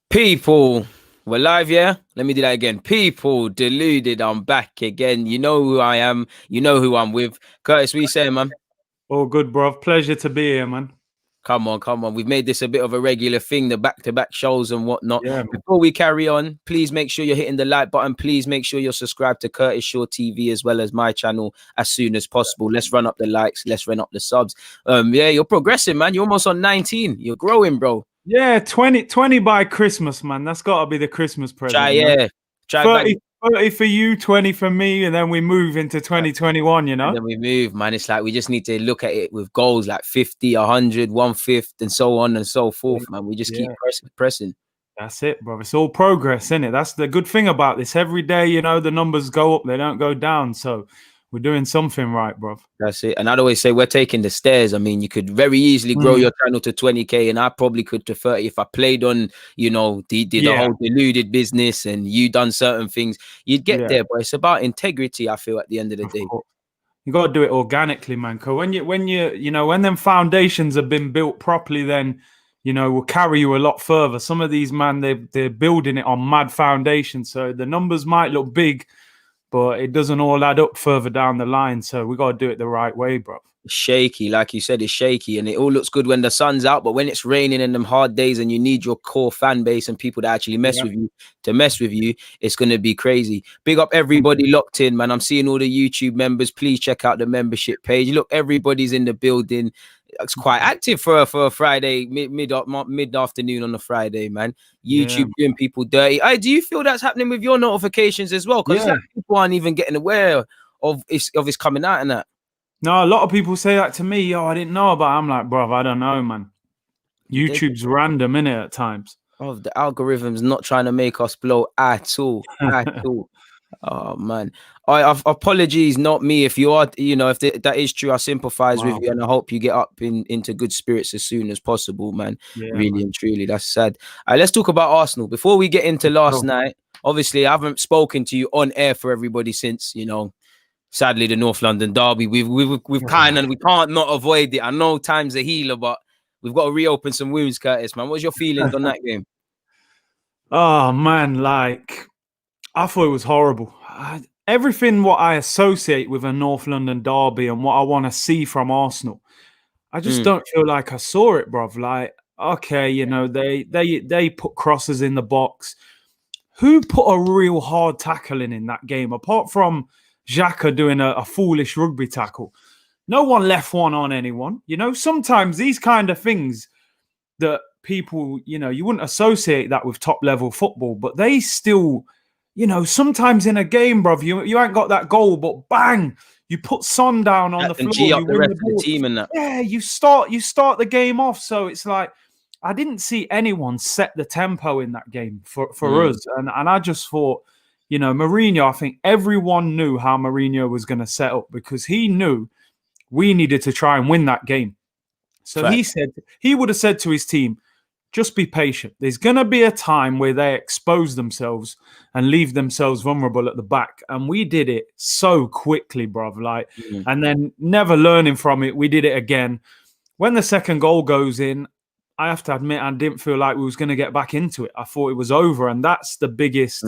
People, we're live, yeah? Let me do that again. People, deluded, I'm back again. You know who I am. You know who I'm with. Curtis, what you saying, man? All good, bro. Pleasure to be here, man. Come on, come on. We've made this a bit of a regular thing, the back-to-back shows and whatnot. Yeah, man. Before we carry on, please make sure you're hitting the like button. Please make sure you're subscribed to Curtis Shaw TV as well as my channel as soon as possible. Let's run up the likes. Let's run up the subs. Yeah, you're progressing, man. You're almost on 19. You're growing, bro. Yeah, 20 by Christmas, man. That's got to be the Christmas present. Try, you know? yeah. Try 30, back. 30 for you, 20 for me, and then we move into 2021, you And know? then we move, man. It's like we just need to look at it with goals like 50, 100, 1/5, and so on and so forth, man. We just keep pressing. That's it, bro. It's all progress, isn't it? That's the good thing about this. Every day, you know, the numbers go up, they don't go down. So we're doing something right, bro. That's it. And I'd always say we're taking the stairs. I mean, you could very easily grow your channel to 20K, and I probably could to 30 if I played on, you know, the whole deluded business and you done certain things. You'd get there, but it's about integrity, I feel, at the end of the day. You got to do it organically, man. Because when them foundations have been built properly, then will carry you a lot further. Some of these, man, they're building it on mad foundations, so the numbers might look big, but it doesn't all add up further down the line. So we got to do it the right way, bro. It's shaky, like you said, it's shaky, and it all looks good when the sun's out, but when it's raining in them hard days and you need your core fan base and people that actually mess with you to mess with you, it's going to be crazy. Big up everybody locked in, man. I'm seeing all the YouTube members. Please check out the membership page. Look, everybody's in the building. It's quite active for a Friday, mid-afternoon on a Friday, man. YouTube doing people dirty. Do you feel that's happening with your notifications as well? Because people aren't even getting aware of it's coming out and that. No, a lot of people say that to me. Yo, I didn't know about it. I'm like, bro, I don't know, man. YouTube's random, innit, at times. Oh, the algorithm's not trying to make us blow at all. At all. Oh, man. Apologies, not me. If you are, if that is true, I sympathize with you, and I hope you get up into good spirits as soon as possible, man. Really and truly, that's sad. All right, let's talk about Arsenal. Before we get into last night, obviously, I haven't spoken to you on air for everybody since, sadly, the North London derby. We can't not avoid it. I know time's a healer, but we've got to reopen some wounds, Curtis, man. What's your feelings on that game? Oh, man, like, I thought it was horrible. Everything what I associate with a North London derby and what I want to see from Arsenal, I just don't feel like I saw it, bruv. Like, okay, they put crosses in the box. Who put a real hard tackle in that game, apart from Xhaka doing a foolish rugby tackle? No one left one on anyone. Sometimes these kind of things that people, you wouldn't associate that with top level football, but they still, sometimes in a game, bruv, you ain't got that goal, but bang, you put Son down on the floor. G up the rest of the team and that. Yeah, you start the game off. So it's like, I didn't see anyone set the tempo in that game for us. And I just thought, Mourinho, I think everyone knew how Mourinho was going to set up, because he knew we needed to try and win that game. So he would have said to his team, just be patient. There's going to be a time where they expose themselves and leave themselves vulnerable at the back. And we did it so quickly, bruv. And then never learning from it, we did it again. When the second goal goes in, I have to admit, I didn't feel like we was going to get back into it. I thought it was over. And that's the biggest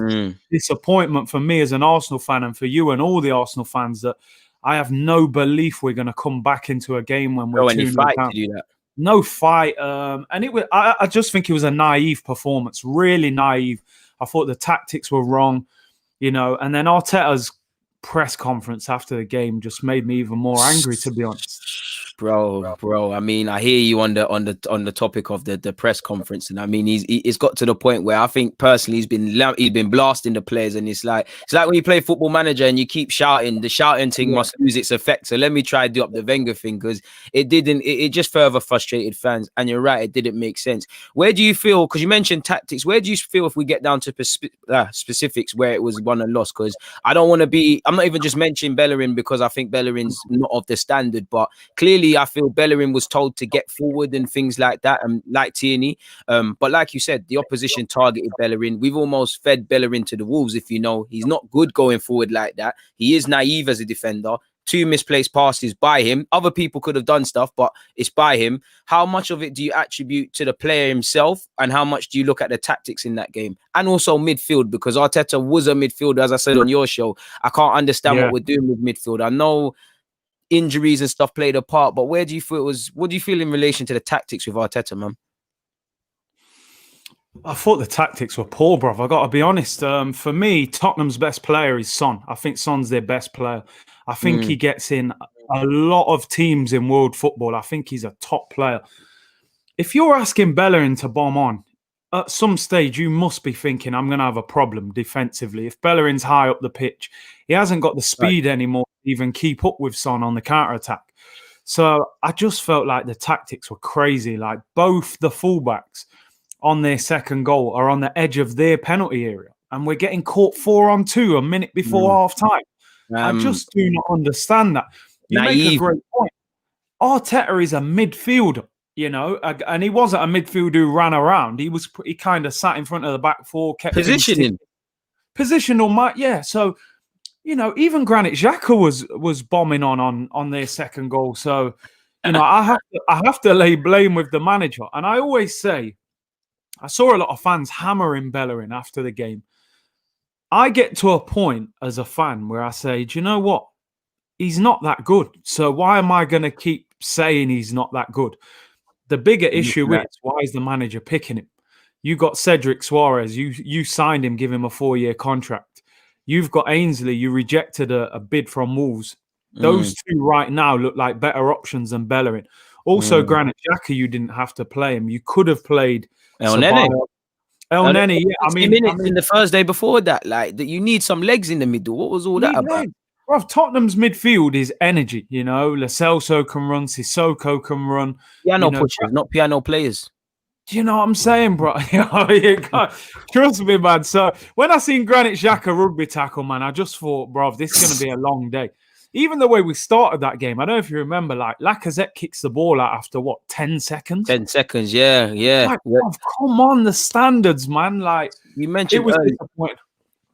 disappointment for me as an Arsenal fan, and for you and all the Arsenal fans, that I have no belief we're going to come back into a game when we're 2-0 down. To do that. No fight. And it was, I just think it was a naive performance, really naive. I thought the tactics were wrong, and then Arteta's press conference after the game just made me even more angry, to be honest. Bro. I mean, I hear you on the topic of the press conference, and I mean, he's got to the point where I think personally he's been blasting the players, and it's like when you play Football Manager and you keep shouting, the shouting thing must lose its effect. So let me try to do up the Wenger thing, because it didn't. It just further frustrated fans, and you're right, it didn't make sense. Where do you feel? Because you mentioned tactics. Where do you feel if we get down to specifics where it was won and lost? Because I don't want to be. I'm not even just mentioning Bellerin, because I think Bellerin's not of the standard, but clearly I feel Bellerin was told to get forward and things like that, and like Tierney. But like you said, the opposition targeted Bellerin. We've almost fed Bellerin to the wolves. If he's not good going forward like that. He is naive as a defender. 2 misplaced passes by him. Other people could have done stuff, but it's by him. How much of it do you attribute to the player himself, and how much do you look at the tactics in that game? And also midfield, because Arteta was a midfielder, as I said on your show. I can't understand what we're doing with midfield. I know injuries and stuff played a part, but what do you feel in relation to the tactics with Arteta, man? I thought the tactics were poor, bruv. I got to be honest. For me, Tottenham's best player is Son. I think Son's their best player. I think he gets in a lot of teams in world football. I think he's a top player. If you're asking Bellerin to bomb on, at some stage you must be thinking, I'm going to have a problem defensively. If Bellerin's high up the pitch, he hasn't got the speed anymore to even keep up with Son on the counter-attack. So I just felt like the tactics were crazy. Like both the fullbacks on their second goal are on the edge of their penalty area, and we're getting caught 4-on-2 a minute before half-time. I just do not understand that. You make a great point. Arteta is a midfielder, you know, and he wasn't a midfielder who ran around. He kind of sat in front of the back four, kept positioning. Positional, yeah. So, you know, even Granit Xhaka was bombing on their second goal. So, you know, I have to lay blame with the manager. And I always say, I saw a lot of fans hammering Bellerin after the game. I get to a point as a fan where I say, do you know what? He's not that good. So why am I going to keep saying he's not that good? The bigger issue is, why is the manager picking him? You got Cedric Suarez. You signed him, give him a 4-year contract. You've got Ainsley. You rejected a bid from Wolves. Those two right now look like better options than Bellerin. Also, Granit Xhaka, you didn't have to play him. You could have played El Nene. Yeah. I mean, in the first day before that, like that, you need some legs in the middle. What was all that about? Bro, Tottenham's midfield is energy. You know, Lo Celso can run, Sissoko can run. Piano pushers, not piano players. Do you know what I'm saying, bro? Trust me, man. So when I seen Granit Xhaka rugby tackle, man, I just thought, bro, this is going to be a long day. Even the way we started that game, I don't know if you remember, like Lacazette kicks the ball out after 10 seconds? 10 seconds, yeah. Like, bro, come on, the standards, man. Like, you mentioned, it was disappointing.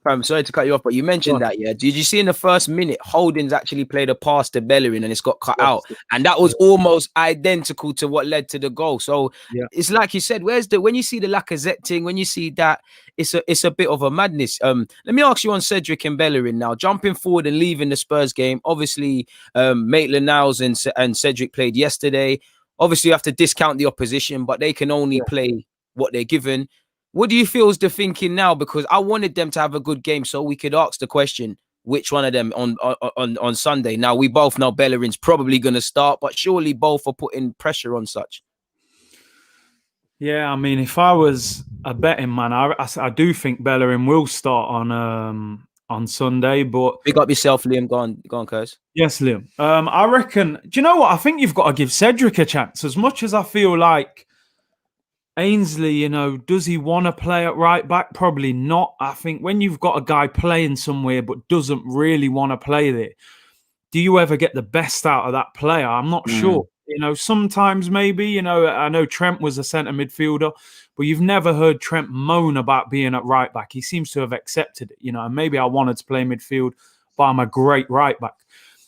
I'm sorry to cut you off, but you mentioned that, yeah. Did you see in the first minute, Holding's actually played a pass to Bellerin and it's got cut out, and that was almost identical to what led to the goal. So it's like you said, when you see the Lacazette thing, when you see that, it's a bit of a madness. Let me ask you on Cedric and Bellerin now, jumping forward and leaving the Spurs game. Obviously, Maitland-Niles and Cedric played yesterday. Obviously, you have to discount the opposition, but they can only play what they're given. What do you feel is the thinking now? Because I wanted them to have a good game so we could ask the question, which one of them on Sunday? Now, we both know Bellerin's probably going to start, but surely both are putting pressure on such. Yeah, I mean, if I was a betting man, I do think Bellerin will start on Sunday. But big up yourself, Liam. Go on, Curse. Yes, Liam. I reckon, do you know what? I think you've got to give Cedric a chance. As much as I feel like Ainsley, you know, does he want to play at right back? Probably not. I think when you've got a guy playing somewhere but doesn't really want to play there, do you ever get the best out of that player? I'm not sure. You know, sometimes maybe, you know, I know Trent was a centre midfielder, but you've never heard Trent moan about being at right back. He seems to have accepted it, you know, and maybe I wanted to play midfield, but I'm a great right back.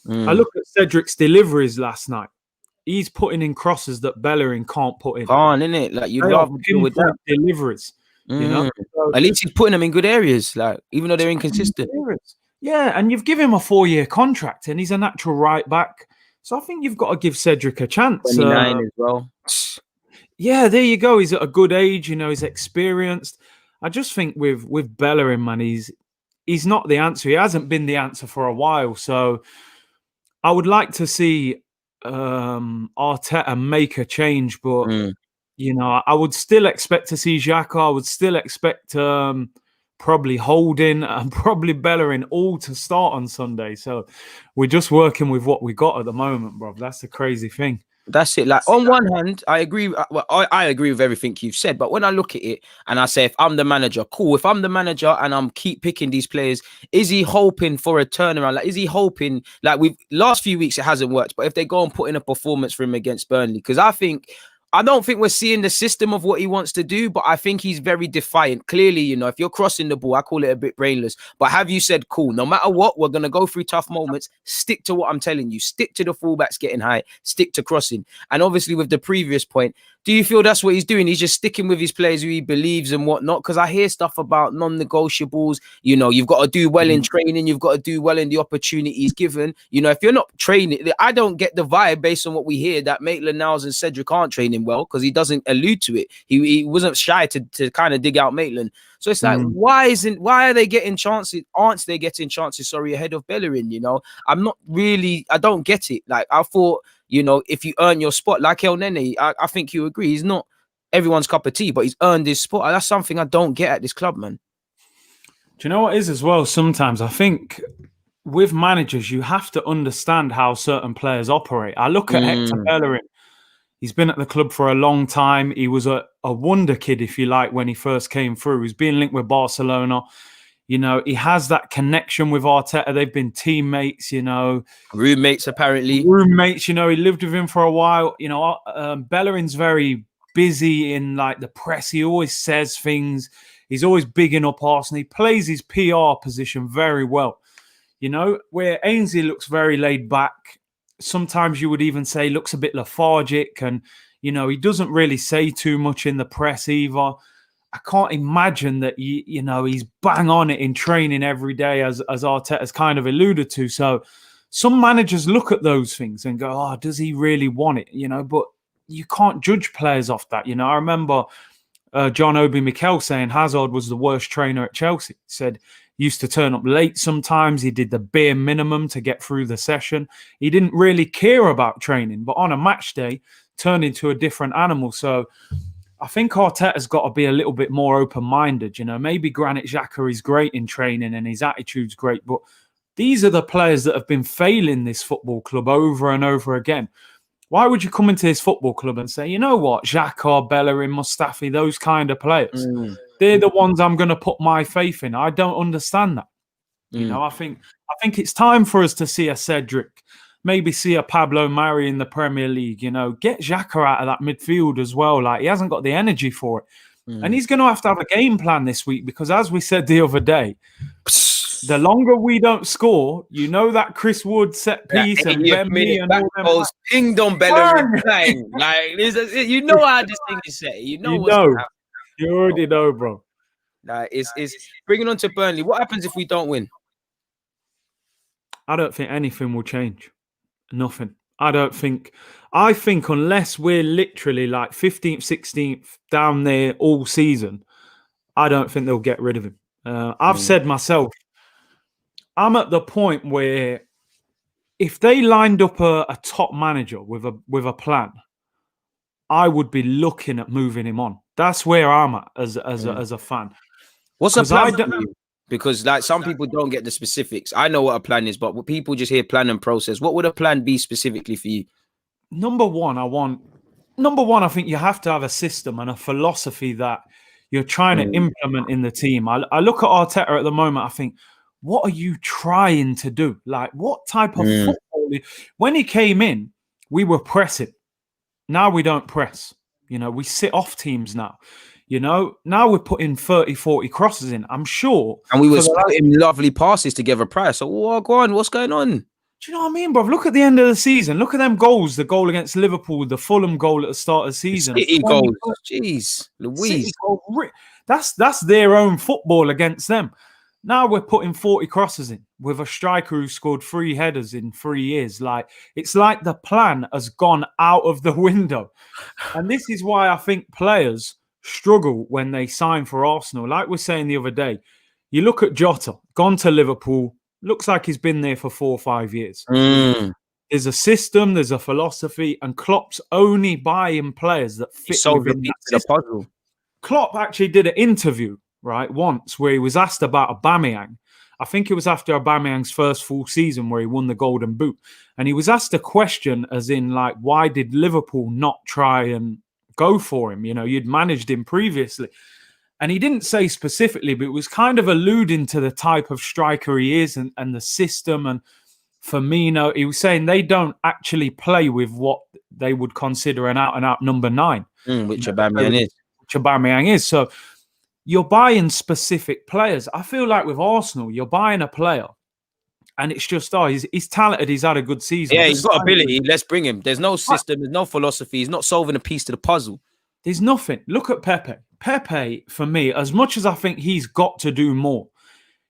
I look at Cedric's deliveries last night. He's putting in crosses that Bellerin can't put in. Innit? Like, you'd rather deal with that. Deliveries, you know? So, at least he's putting them in good areas, like, even though they're inconsistent. Yeah, and you've given him a 4-year contract, and he's a natural right back. So I think you've got to give Cedric a chance. 29 as well. Yeah, there you go. He's at a good age, you know, he's experienced. I just think with Bellerin, man, he's not the answer. He hasn't been the answer for a while. So I would like to see Arteta make a change, but you know, I would still expect to see Xhaka. I would still expect probably Holding and probably Bellerin all to start on Sunday. So we're just working with what we got at the moment, bro. That's the crazy thing. That's it. Like, on one hand, I agree. Well, I agree with everything you've said. But when I look at it and I say, if I'm the manager, cool. If I'm the manager and I'm keep picking these players, is he hoping for a turnaround? Like, is he hoping, like, last few weeks it hasn't worked, but if they go and put in a performance for him against Burnley, because I think I don't think we're seeing the system of what he wants to do, but I think he's very defiant. Clearly, you know, if you're crossing the ball, I call it a bit brainless. But have you said, cool, no matter what, we're going to go through tough moments. Stick to what I'm telling you. Stick to the fullbacks getting high. Stick to crossing. And obviously with the previous point, do you feel that's what he's doing? He's just sticking with his players who he believes and whatnot? Because I hear stuff about non-negotiables. You know, you've got to do well in training. You've got to do well in the opportunities given. You know, if you're not training, I don't get the vibe based on what we hear that Maitland-Niles and Cedric aren't training well, because he doesn't allude to it. He wasn't shy to kind of dig out Maitland. So it's like, why are they getting chances? Aren't they getting chances, ahead of Bellerin? You know, I don't get it. Like, I thought, you know, if you earn your spot, like El Nene, I think you agree, he's not everyone's cup of tea, but he's earned his spot. That's something I don't get at this club, man. Do you know what is as well? Sometimes I think with managers, you have to understand how certain players operate. I look at Hector Bellerin. He's been at the club for a long time. He was a wonder kid, if you like, when he first came through. He's been linked with Barcelona. You know, he has that connection with Arteta. They've been teammates, you know. Roommates, apparently. Roommates, you know, he lived with him for a while. You know, Bellerin's very busy in, like, the press. He always says things. He's always bigging up Arsenal. He plays his PR position very well. You know, where Ainsley looks very laid back. Sometimes you would even say looks a bit lethargic, and, you know, he doesn't really say too much in the press either. I can't imagine that, you know, he's bang on it in training every day, as Arteta's kind of alluded to. So some managers look at those things and go, oh, does he really want it? You know, but you can't judge players off that. You know, I remember John Obi Mikel saying Hazard was the worst trainer at Chelsea. He said he used to turn up late sometimes. He did the bare minimum to get through the session. He didn't really care about training, but on a match day, turned into a different animal. So I think Arteta's got to be a little bit more open-minded. You know, maybe Granit Xhaka is great in training and his attitude's great, but these are the players that have been failing this football club over and over again. Why would you come into this football club and say, you know what, Xhaka, Bellerin, Mustafi, those kind of players, they're the ones I'm going to put my faith in? I don't understand that. You know, I think it's time for us to see a Cedric, maybe see a Pablo Mari in the Premier League. You know, get Xhaka out of that midfield as well. Like, he hasn't got the energy for it. And he's going to have a game plan this week, because as we said the other day, the longer we don't score, you know, that Chris Wood set piece and Bemby and all them goes pinged on Bellerin playing. Like, you know how this thing is set. You know what's going to happen. You already know, bro. It's bringing on to Burnley. What happens if we don't win? I don't think anything will change. Nothing. I think unless we're literally like 15th, 16th down there all season, I don't think they'll get rid of him. I've said myself, I'm at the point where if they lined up a top manager with a plan, I would be looking at moving him on. That's where I'm at as a fan. What's a plan for you? Because, like, some people don't get the specifics. I know what a plan is, but people just hear plan and process. What would a plan be specifically for you? Number one, I think you have to have a system and a philosophy that you're trying to implement in the team. I look at Arteta at the moment, I think, what are you trying to do? Like, what type of football? When he came in, we were pressing. Now we don't press. You know, we sit off teams now. You know, now we're putting 30, 40 crosses in. I'm sure. And we were putting lovely passes together prior. So, go on. What's going on? Do you know what I mean, bro? Look at the end of the season. Look at them goals. The goal against Liverpool, the Fulham goal at the start of the season. City goals. Jeez, Louise. That's their own football against them. Now we're putting 40 crosses in with a striker who scored 3 headers in 3 years. Like, it's like the plan has gone out of the window. And this is why I think players struggle when they sign for Arsenal. Like we were saying the other day, you look at Jota, gone to Liverpool, looks like he's been there for 4 or 5 years. There's a system, there's a philosophy, and Klopp's only buying players that fit within the puzzle. Klopp actually did an interview, right, once where he was asked about Aubameyang. I think it was after Aubameyang's first full season where he won the Golden Boot. And he was asked a question as in, like, why did Liverpool not try and go for him? You know, you'd managed him previously. And he didn't say specifically, but it was kind of alluding to the type of striker he is and the system. And Firmino, he was saying they don't actually play with what they would consider an out-and-out number 9. Which Aubameyang is. Which Aubameyang is. So you're buying specific players. I feel like with Arsenal, you're buying a player and it's just, he's talented. He's had a good season. Yeah, he's got ability. Let's bring him. There's no system. There's no philosophy. He's not solving a piece to the puzzle. There's nothing. Look at Pepe. Pepe, for me, as much as I think he's got to do more,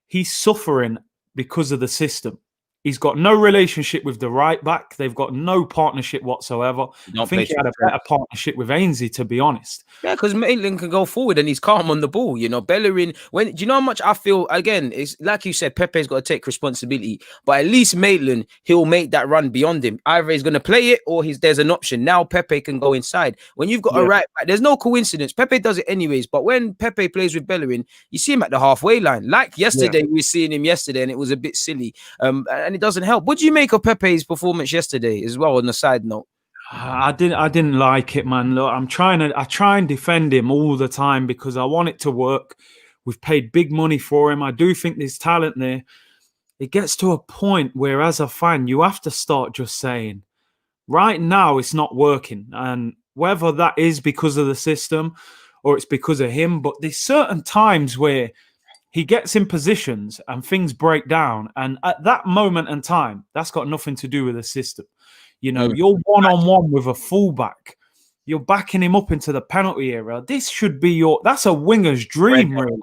he's suffering because of the system. He's got no relationship with the right back. They've got no partnership whatsoever. I think he had a better partnership with Ainsley, to be honest. Yeah, because Maitland can go forward and he's calm on the ball. You know, Bellerin, do you know how much I feel, again, it's like you said, Pepe's got to take responsibility. But at least Maitland, he'll make that run beyond him. Either he's going to play it or there's an option. Now Pepe can go inside. When you've got a right back, there's no coincidence. Pepe does it anyways. But when Pepe plays with Bellerin, you see him at the halfway line. Like yesterday, we were seeing him yesterday and it was a bit silly. And it doesn't help. What do you make of Pepe's performance yesterday as well, on the side note? I didn't like it, man. Look, I try and defend him all the time because I want it to work. We've paid big money for him. I do think there's talent there. It gets to a point where, as a fan, you have to start just saying, right now it's not working. And whether that is because of the system or it's because of him, but there's certain times where he gets in positions and things break down. And at that moment in time, that's got nothing to do with the system. You know, you're one-on-one with a fullback. You're backing him up into the penalty area. This should be that's a winger's dream, really.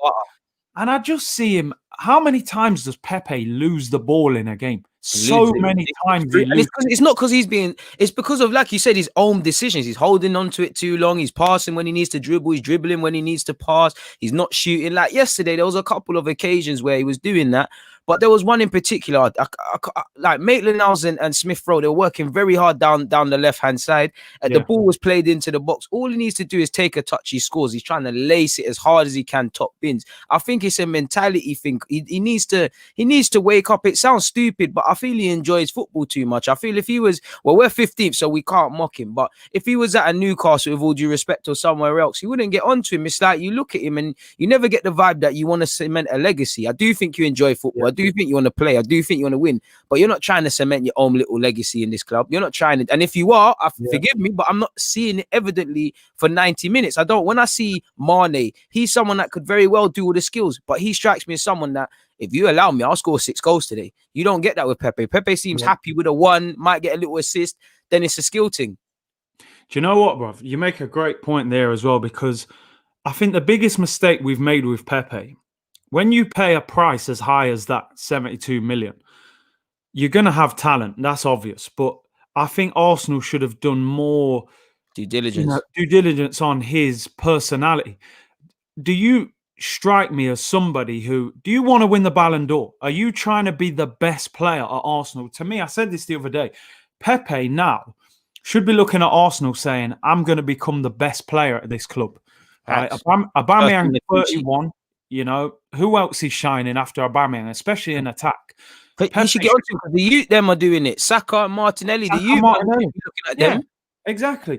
And I just see him. How many times does Pepe lose the ball in a game? So many times. It's not because it's because of, like you said, his own decisions. He's holding on to it too long. He's passing when he needs to dribble. He's dribbling when he needs to pass. He's not shooting. Like yesterday, there was a couple of occasions where he was doing that. But there was one in particular, like Maitland-Niles and Smith Rowe, they were working very hard down the left-hand side. The ball was played into the box. All he needs to do is take a touch, he scores. He's trying to lace it as hard as he can, top bins. I think it's a mentality thing. He needs to wake up. It sounds stupid, but I feel he enjoys football too much. I feel if he was, well, we're 15th, so we can't mock him. But if he was at a Newcastle, with all due respect, or somewhere else, he wouldn't get onto him. It's like you look at him and you never get the vibe that you want to cement a legacy. I do think you enjoy football. I do think you want to play. I do think you want to win, but you're not trying to cement your own little legacy in this club. You're not trying to. And if you are, forgive me, but I'm not seeing it evidently for 90 minutes. When I see Mane, he's someone that could very well do all the skills, but he strikes me as someone that, if you allow me, I'll score 6 goals today. You don't get that with Pepe. Pepe seems happy with a 1, might get a little assist, then it's a skill thing. Do you know what, bro? You make a great point there as well, because I think the biggest mistake we've made with Pepe, when you pay a price as high as that, 72 million, you're going to have talent. That's obvious. But I think Arsenal should have done more due diligence on his personality. Do you strike me as somebody who, do you want to win the Ballon d'Or? Are you trying to be the best player at Arsenal? To me, I said this the other day, Pepe now should be looking at Arsenal saying, I'm going to become the best player at this club. Right? Aubameyang 31. You know, who else is shining after Aubameyang, especially in attack? You should get on to it, because the youth, them are doing it. Saka and Martinelli, the youth are looking at them. Exactly.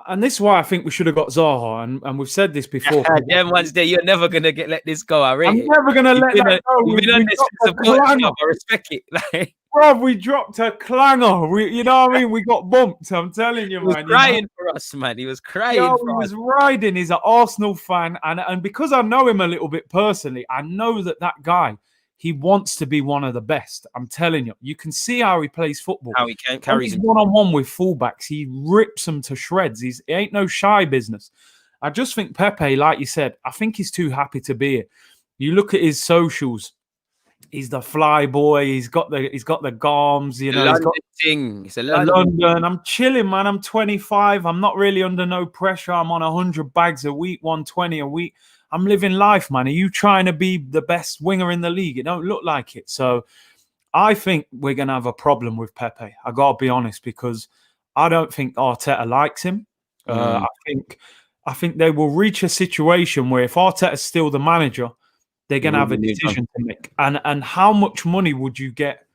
And this is why I think we should have got Zaha, and we've said this before. Them ones there, you're never going to let this go. I'm never going to let that go. We've been on this since I respect it. Bro, we dropped a clanger. You know what I mean? We got bumped. I'm telling you, man. He was crying for us, man. He was crying for us. He was riding. He's an Arsenal fan. And because I know him a little bit personally, I know that guy, he wants to be one of the best. I'm telling you. You can see how he plays football. How he can carry him. One-on-one with fullbacks. He rips them to shreds. He ain't no shy business. I just think Pepe, like you said, I think he's too happy to be here. You look at his socials. He's the fly boy. He's got the garms. You know, London thing. It's a London. I'm chilling, man. I'm 25. I'm not really under no pressure. I'm on 100 bags a week, 120 a week. I'm living life, man. Are you trying to be the best winger in the league? It don't look like it. So I think we're gonna have a problem with Pepe. I gotta be honest, because I don't think Arteta likes him. I think they will reach a situation where if Arteta's still the manager, they're going to have a decision to make. And how much money would you get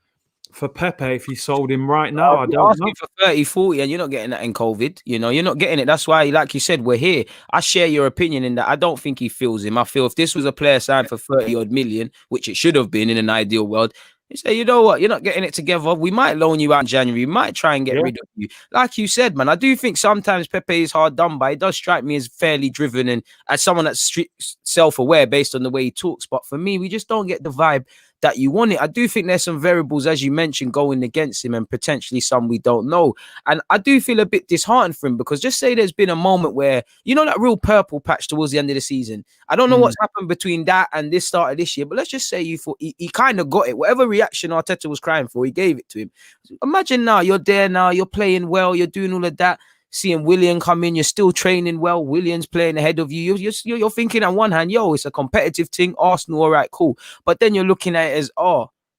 for Pepe if you sold him right now? I don't know. For 30, 40, and you're not getting that in COVID. You know, you're not getting it. That's why, like you said, we're here. I share your opinion in that I don't think he feels him. I feel if this was a player signed for 30 odd million, which it should have been in an ideal world, You say, you know what, you're not getting it together. We might loan you out in January. We might try and get rid of you. Like you said, man, I do think sometimes Pepe is hard done by. It does strike me as fairly driven and as someone that's self-aware based on the way he talks. But for me, we just don't get the vibe that you want it. I do think there's some variables, as you mentioned, going against him and potentially some we don't know. And I do feel a bit disheartened for him because just say there's been a moment where, you know, that real purple patch towards the end of the season. I don't know what's happened between that and this start of this year, but let's just say he kind of got it. Whatever reaction Arteta was crying for, he gave it to him. Imagine now, you're there now, you're playing well, you're doing all of that. Seeing Willian come in, you're still training well. Willian's playing ahead of you. You're thinking on one hand, yo, it's a competitive thing. Arsenal, all right, cool. But then you're looking at it as,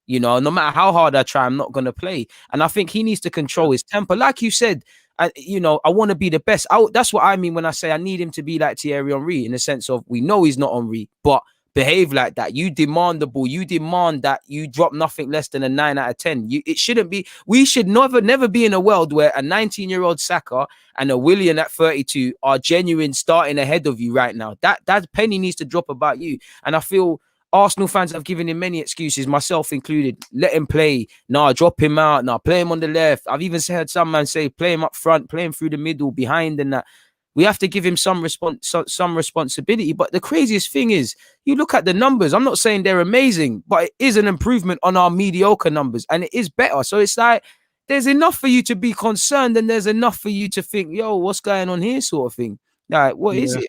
you know, no matter how hard I try, I'm not going to play. And I think he needs to control his temper. Like you said, you know, I want to be the best. That's what I mean when I say I need him to be like Thierry Henry, in the sense of we know he's not Henry, but behave like that. You demand the ball. You demand that you drop nothing less than a 9 out of 10. It shouldn't be. We should never be in a world where a 19-year-old Saka and a Willian at 32 are genuine starting ahead of you right now. That penny needs to drop about you. And I feel Arsenal fans have given him many excuses, myself included. Let him play. Nah, drop him out. Nah, play him on the left. I've even heard some man say, play him up front, play him through the middle, behind and that. We have to give him some responsibility. But the craziest thing is, you look at the numbers. I'm not saying they're amazing, but it is an improvement on our mediocre numbers, and it is better. So it's like there's enough for you to be concerned, and there's enough for you to think, yo, what's going on here, sort of thing. Like, what is it?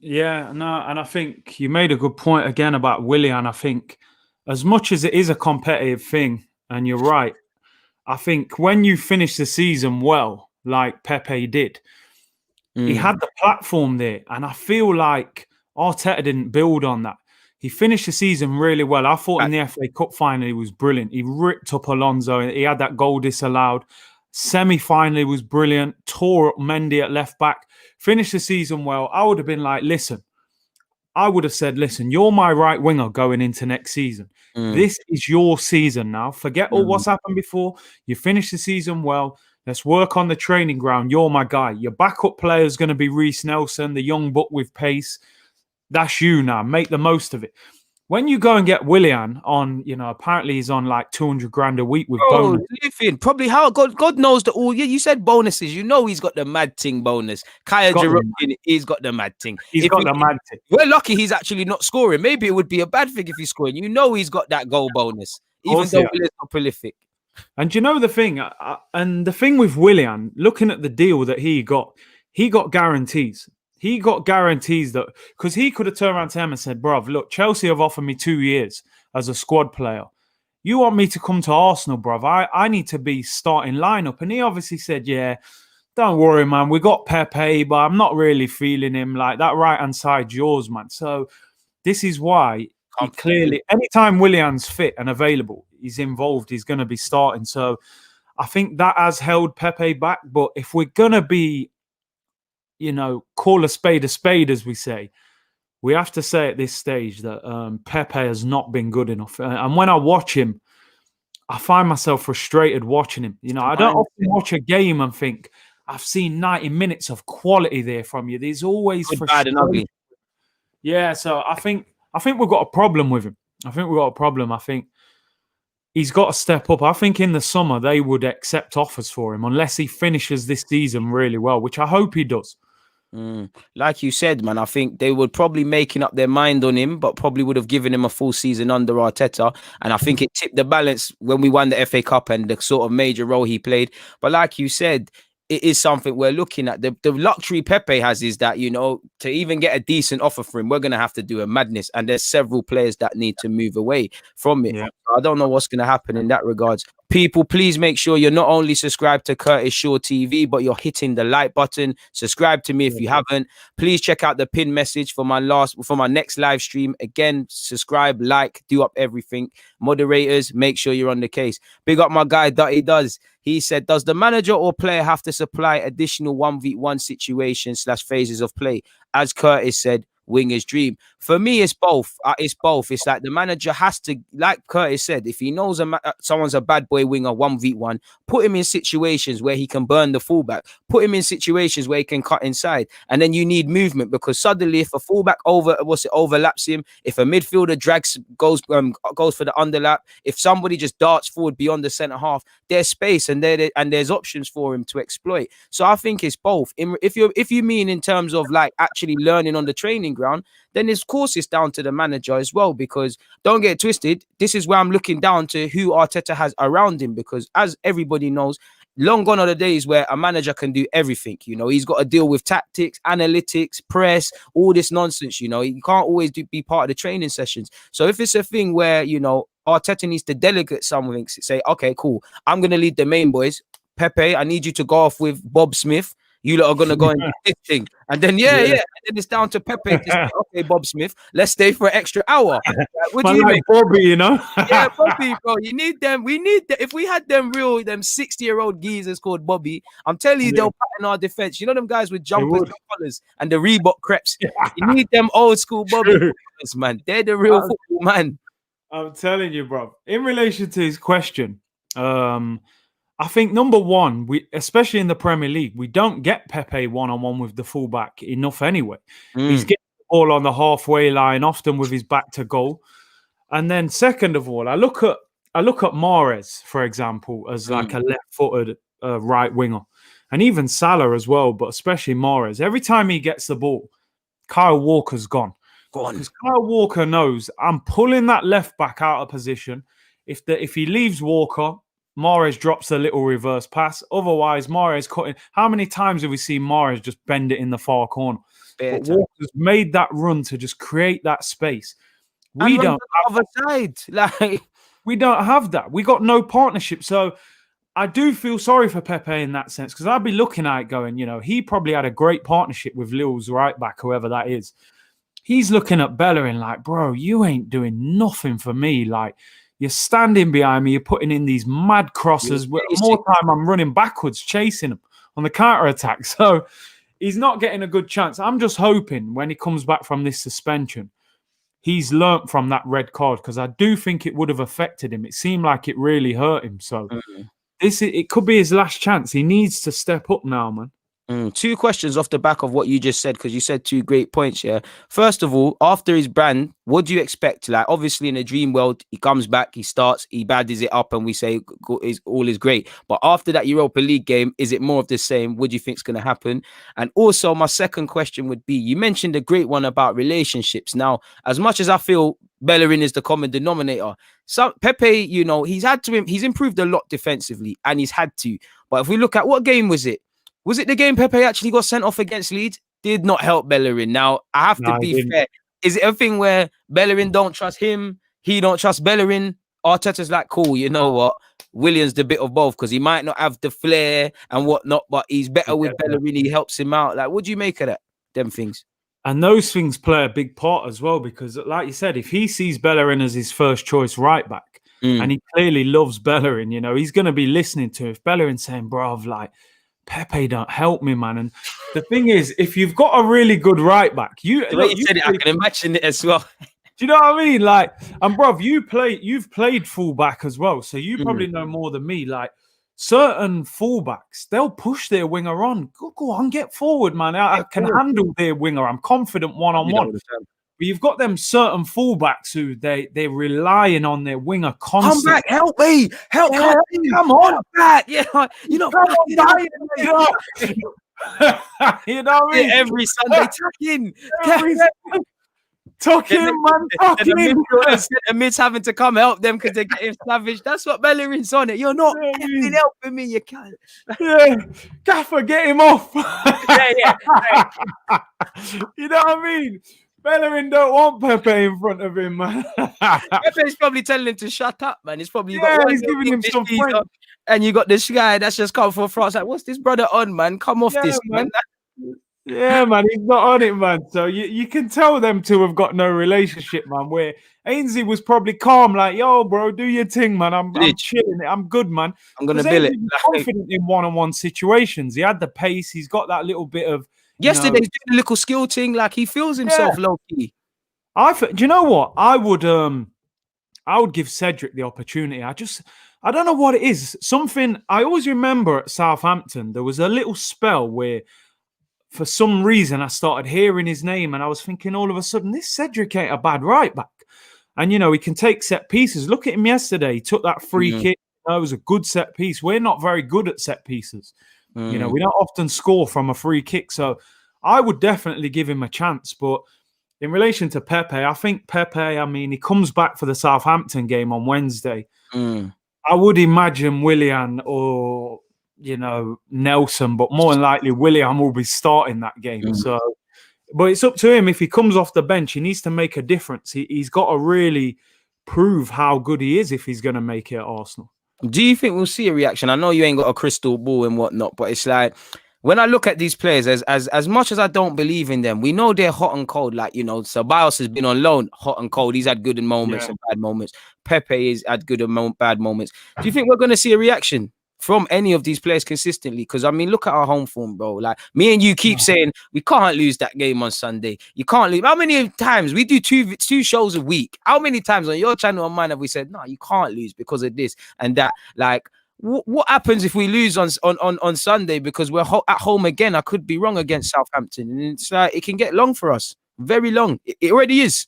Yeah, no, and I think you made a good point again about Willian. I think as much as it is a competitive thing, and you're right, I think when you finish the season well, like Pepe did, he had the platform there, and I feel like Arteta didn't build on that. He finished the season really well. I thought in the FA Cup final he was brilliant. He ripped up Alonso. He had that goal disallowed. Semi-final was brilliant. Tore up Mendy at left back. Finished the season well. I would have been like, listen, you're my right winger going into next season. This is your season now. Forget all what's happened before. You finished the season well. Let's work on the training ground. You're my guy. Your backup player is going to be Reece Nelson, the young buck with pace. That's you now. Make the most of it. When you go and get Willian on, you know, apparently he's on like 200 grand a week with bonus. Probably how God knows that all. You said bonuses. You know he's got the mad thing bonus. Kaya Jerome, he's got the mad thing. He's got the mad thing. We're lucky he's actually not scoring. Maybe it would be a bad thing if he's scoring. You know he's got that goal bonus, even though Willian's not prolific. And you know the thing, and the thing with Willian, looking at the deal that he got guarantees. He got guarantees that, because he could have turned around to him and said, bruv, look, Chelsea have offered me 2 years as a squad player. You want me to come to Arsenal, bruv? I need to be starting lineup. And he obviously said, yeah, don't worry, man. We got Pepe, but I'm not really feeling him. Like, that right-hand side's yours, man. So this is why he clearly, anytime Willian's fit and available, he's involved, he's going to be starting. So I think that has held Pepe back. But if we're going to be, you know, call a spade, as we say, we have to say at this stage that Pepe has not been good enough. And when I watch him, I find myself frustrated watching him. You know, I don't often watch a game and think, I've seen 90 minutes of quality there from you. There's always frustration. Yeah, so I think we've got a problem with him. I think he's got to step up. I think in the summer they would accept offers for him unless he finishes this season really well, which I hope he does. Like you said, man, I think they would probably making up their mind on him, but probably would have given him a full season under Arteta. And I think it tipped the balance when we won the FA Cup and the sort of major role he played. But like you said, it is something we're looking at. The luxury Pepe has is that, you know, to even get a decent offer for him, we're going to have to do a madness. And there's several players that need to move away from it. Yeah. I don't know what's going to happen in that regards. People, please make sure you're not only subscribed to Curtis Shaw TV, but you're hitting the like button. Subscribe to me if you haven't. Please check out the pin message for my next live stream. Again, subscribe, like, do up everything. Moderators, make sure you're on the case. Big up my guy, Dutty Does. He said, does the manager or player have to supply additional 1v1 situations / phases of play? As Curtis said, winger's dream. For me, it's both. It's both. It's like the manager has to, like Curtis said, if he knows someone's a bad boy winger 1v1, put him in situations where he can burn the fullback, put him in situations where he can cut inside, and then you need movement, because suddenly if a fullback overlaps him, if a midfielder goes for the underlap, if somebody just darts forward beyond the centre half, there's space and there's options for him to exploit. So I think it's both. If you mean in terms of like actually learning on the training ground, then of course it's down to the manager as well, because don't get twisted, this is where I'm looking down to who Arteta has around him, because as everybody knows, long gone are the days where a manager can do everything. You know, he's got to deal with tactics, analytics, press, all this nonsense. You know, he can't always be part of the training sessions. So if it's a thing where, you know, Arteta needs to delegate something, say, okay, cool, I'm going to lead the main boys. Pepe, I need you to go off with Bob Smith. You lot are going to go and do this thing. And then, yeah. And then it's down to Pepe to say, okay, Bob Smith, let's stay for an extra hour. What do you like Bobby, you know? Yeah, Bobby, bro. You need them. We need them. If we had them 60-year-old geezers called Bobby, I'm telling you, they'll pattern our defense. You know them guys with jumpers and collars and the Reebok crepes? You need them old school Bobby, man. They're the real football man. I'm telling you, bro. In relation to his question, I think number one, especially in the Premier League, we don't get Pepe one-on-one with the fullback enough anyway. He's getting the ball on the halfway line, often with his back to goal. And then second of all, I look at Mahrez, for example, as like a left-footed right winger. And even Salah as well, but especially Mahrez. Every time he gets the ball, Kyle Walker's gone. Because Kyle Walker knows I'm pulling that left back out of position. If he leaves Walker, Mahrez drops a little reverse pass. Otherwise, Mahrez cutting. How many times have we seen Mahrez just bend it in the far corner? But Walker's made that run to just create that space. We don't have other side. Like, we don't have that. We got no partnership. So I do feel sorry for Pepe in that sense, because I'd be looking at it going, you know, he probably had a great partnership with Lille's right back, whoever that is. He's looking at Bellerin like, bro, you ain't doing nothing for me. Like, you're standing behind me. You're putting in these mad crosses. More time I'm running backwards, chasing him on the counter-attack. So he's not getting a good chance. I'm just hoping when he comes back from this suspension, he's learnt from that red card, because I do think it would have affected him. It seemed like it really hurt him. So it could be his last chance. He needs to step up now, man. Two questions off the back of what you just said, because you said two great points. Yeah. First of all, after his brand, what do you expect? Like, obviously, in a dream world, he comes back, he starts, he baddies it up, and we say all is great. But after that Europa League game, is it more of the same? What do you think is going to happen? And also, my second question would be: you mentioned a great one about relationships. Now, as much as I feel Bellerin is the common denominator, so Pepe, you know, he's improved a lot defensively, and he's had to. But if we look at what game was it? Was it the game Pepe actually got sent off against Leeds? Did not help Bellerin. Now, I have to be fair. Is it a thing where Bellerin don't trust him? He don't trust Bellerin? Arteta's like, cool, you know what? William's the bit of both, because he might not have the flair and whatnot, but he's better with Bellerin. He helps him out. Like, what do you make of that? Them things. And those things play a big part as well, because like you said, if he sees Bellerin as his first choice right back, and he clearly loves Bellerin, you know, he's going to be listening to if Bellerin's saying, bruv, like, Pepe don't help me, man. And the thing is, if you've got a really good right back, you said it, I can imagine it as well. Do you know what I mean? Like, and bruv, you've played fullback as well, so you probably know more than me. Like, certain fullbacks, they'll push their winger on. Go on, get forward, man. I can handle their winger. I'm confident one-on-one. But you've got them certain fullbacks who they're relying on their winger constantly. Come back, help me, come on back. Yeah, you know, you know what I mean? Every Sunday, tuck in, man, tuck in. The mid's having to come help them because they're getting savage. That's what Bellerin's on it. You're not helping me. You can't. Yeah, Gaffer, get him off. Yeah. You know what I mean? Bellerin don't want Pepe in front of him, man. Pepe's probably telling him to shut up, man. He's probably he's giving him some French. And you got this guy that's just come from France. Like, what's this brother on, man? Come off this, man. Yeah, man, he's not on it, man. So you can tell them two have got no relationship, man. Where Ainsley was probably calm, like, yo, bro, do your thing, man. I'm chilling. I'm good, man. I'm gonna bill it. Confident in one-on-one situations. He had the pace. He's got that little bit of Yesterday's doing a little skill thing, like he feels himself low key. Do you know what? I would give Cedric the opportunity. I don't know what it is. Something I always remember at Southampton, there was a little spell where for some reason I started hearing his name and I was thinking all of a sudden, this Cedric ain't a bad right back. And, he can take set pieces. Look at him yesterday. He took that free kick. It was a good set piece. We're not very good at set pieces. We don't often score from a free kick. So I would definitely give him a chance. But in relation to Pepe, I think Pepe, he comes back for the Southampton game on Wednesday. I would imagine Willian or, Nelson, but more than likely Willian will be starting that game. So, but it's up to him. If he comes off the bench, he needs to make a difference. He's got to really prove how good he is if he's going to make it at Arsenal. Do you think we'll see a reaction? I know you ain't got a crystal ball and whatnot, but it's like, when I look at these players, as much as I don't believe in them, we know they're hot and cold. Like, Ceballos has been on loan, hot and cold. He's had good moments and bad moments. Pepe has had good and bad moments. Do you think we're going to see a reaction from any of these players consistently? Because, look at our home form, bro. Like, me and you keep saying, we can't lose that game on Sunday. You can't lose. How many times? We do two shows a week. How many times on your channel or mine have we said, no, you can't lose because of this and that? Like, what happens if we lose on Sunday because we're at home again? I could be wrong against Southampton. And it's like, it can get long for us. Very long. It already is.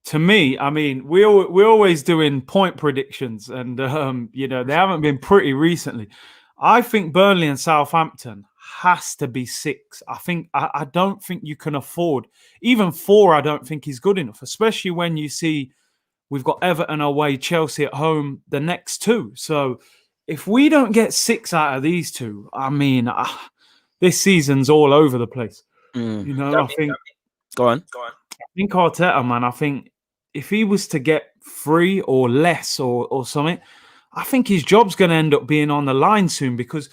To me, we're always doing point predictions and, they haven't been pretty recently. I think Burnley and Southampton has to be 6. I don't think you can afford. Even 4, I don't think is good enough, especially when you see we've got Everton away, Chelsea at home, the next 2. So if we don't get 6 out of these 2, this season's all over the place. I think. Go on. I think Arteta, man. I think if he was to get 3 or less or something, I think his job's going to end up being on the line soon because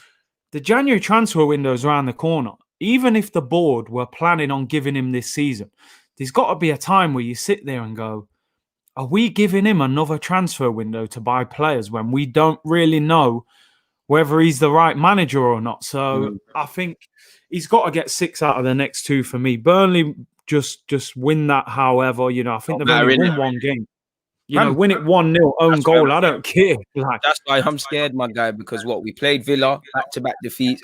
the January transfer window is around the corner. Even if the board were planning on giving him this season, there's got to be a time where you sit there and go, are we giving him another transfer window to buy players when we don't really know whether he's the right manager or not? So I think he's got to get 6 out of the next 2 for me. Burnley just win that, however. I think they've only won one game. Win it 1-0, own goal. I don't care. That's why I'm scared, my guy, because we played Villa, back-to-back defeats.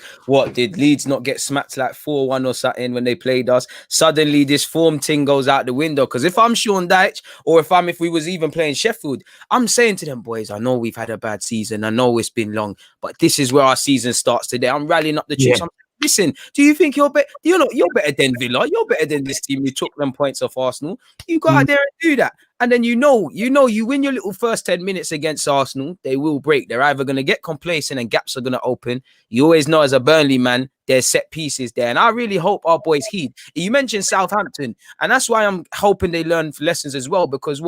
Did Leeds not get smacked like 4-1 or something when they played us? Suddenly this form thing goes out the window. Because if I'm Sean Dyche, or if we was even playing Sheffield, I'm saying to them, boys, I know we've had a bad season. I know it's been long, but this is where our season starts today. I'm rallying up the troops. Yeah. Listen, do you think you're better? You're better than Villa. You're better than this team who took them points off Arsenal. You go out there and do that. And then you win your little first 10 minutes against Arsenal, they will break. They're either going to get complacent and gaps are going to open. You always know as a Burnley man, there's set pieces there. And I really hope our boys heed. You mentioned Southampton, and that's why I'm hoping they learn lessons as well, because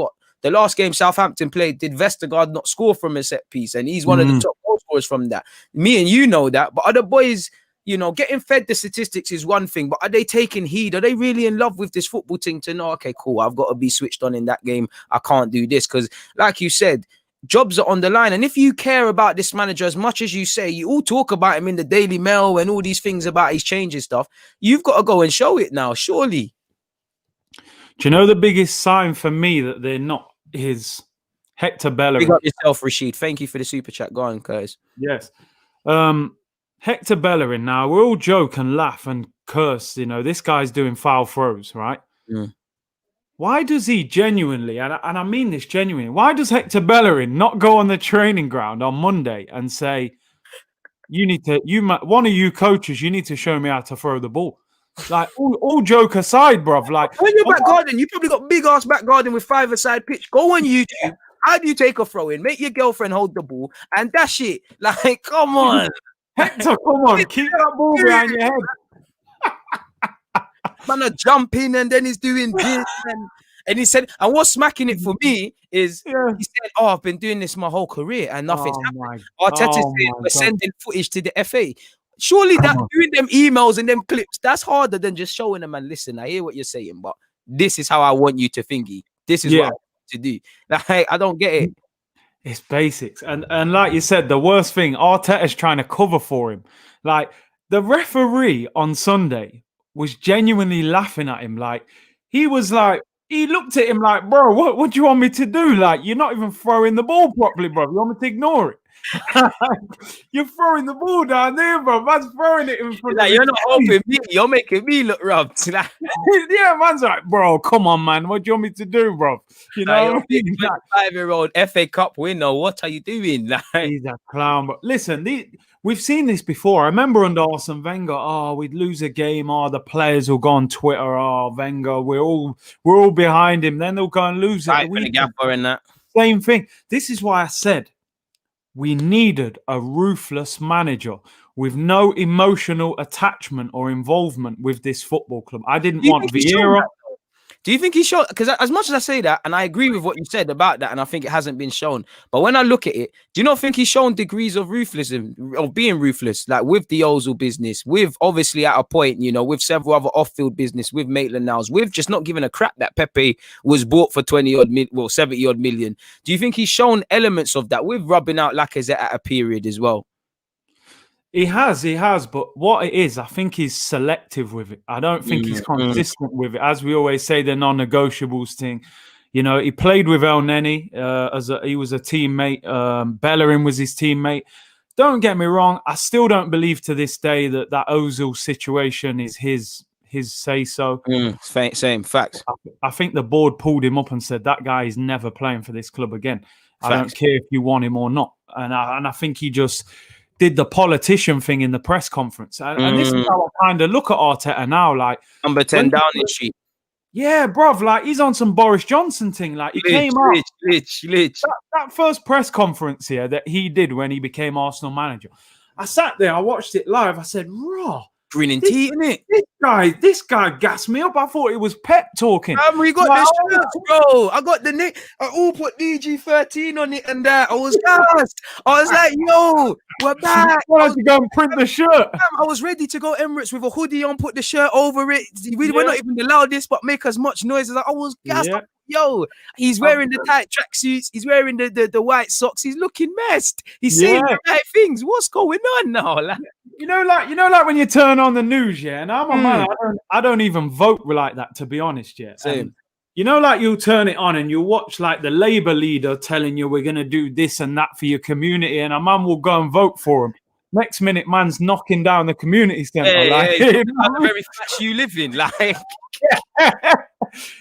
the last game Southampton played, did Vestergaard not score from a set piece? And he's one of the top goal scorers from that. Me and you know that, but other boys... getting fed the statistics is one thing, but are they taking heed? Are they really in love with this football thing to know, okay, cool, I've got to be switched on in that game. I can't do this because, like you said, jobs are on the line. And if you care about this manager as much as you say, you all talk about him in the Daily Mail and all these things about his changing stuff, you've got to go and show it now, surely. Do you know the biggest sign for me that they're not is Hector Bellerin? Big up yourself, Rashid. Thank you for the super chat. Go on, Curtis. Yes. Hector Bellerin, now we all joke and laugh and curse, this guy's doing foul throws, right? Why does he genuinely, and I mean this genuinely, why does Hector Bellerin not go on the training ground on Monday and say, one of you coaches, you need to show me how to throw the ball? Like, all joke aside, bruv. Like, when you're back garden, you probably got big ass back garden with 5-a-side pitch. Go on YouTube. How do you take a throw in? Make your girlfriend hold the ball and dash it. Like, come on. Hector, come on, keep that ball behind your head. Man, are jumping and then he's doing this. And he said, and what's smacking it for me is he said, I've been doing this my whole career and nothing's happened. Arteta said, we're sending footage to the FA. Surely doing them emails and them clips, that's harder than just showing them and listen, I hear what you're saying, but this is how I want you to thingy. This is what I want you to do. Like, I don't get it. It's basics. And like you said, the worst thing, Arteta's trying to cover for him. Like, the referee on Sunday was genuinely laughing at him. Like, he was like, he looked at him like, bro, what do you want me to do? Like, you're not even throwing the ball properly, bro. You want me to ignore it? You're throwing the ball down there, bro. Man's throwing it in front of You're not helping me. You're making me look robbed. Like, yeah, man's like, bro, come on, man. What do you want me to do, bro? You know, you're a 25-year-old FA Cup winner. What are you doing? Like, he's a clown. But listen, we've seen this before. I remember under Arsene Wenger, we'd lose a game. The players will go on Twitter. Wenger, we're all behind him. Then they'll go and lose at the weekend. Same thing. This is why I said we needed a ruthless manager with no emotional attachment or involvement with this football club. I didn't want Vieira. Do you think he showed? Because as much as I say that, and I agree with what you said about that, and I think it hasn't been shown. But when I look at it, do you not think he's shown degrees of ruthlessness, of being ruthless, like with the Ozil business, with obviously at a point, with several other off-field business, with Maitland-Niles, with just not giving a crap that Pepe was bought for 70 odd million. Do you think he's shown elements of that with rubbing out Lacazette at a period as well? He has, but what it is, I think he's selective with it. I don't think he's consistent with it. As we always say, the non-negotiables thing. He played with El Neni he was a teammate. Bellerin was his teammate. Don't get me wrong, I still don't believe to this day that Ozil situation is his say-so. Same facts. I think the board pulled him up and said, that guy is never playing for this club again. Facts. I don't care if you want him or not. And I think he just did the politician thing in the press conference. And this is how I kind of look at Arteta now. Like, number 10 Downing Street. Yeah, bruv. Like, he's on some Boris Johnson thing. Like, he came out. That first press conference here that he did when he became Arsenal manager. I sat there, I watched it live. I said, raw. Grinning teeth, innit? This guy gassed me up. I thought it was Pep talking. We got the shirts, bro. I got the nick. I all put DG13 on it and that. I was gassed. I was like, yo, we're back. Why don't you go and print the shirt? I was ready to go Emirates with a hoodie on, put the shirt over it. We're not even the loudest, but make as much noise as I was gassed. Yeah. Yo, he's wearing the tight tracksuits. He's wearing the white socks. He's looking messed. He's saying the right things. What's going on now? Like, like when you turn on the news, yeah. And I'm a man. I don't even vote like that, to be honest, yeah. Same. Like you'll turn it on and you'll watch like the Labour leader telling you we're gonna do this and that for your community, and a man will go and vote for him. Next minute, man's knocking down the community centre. The very flash you live in, like.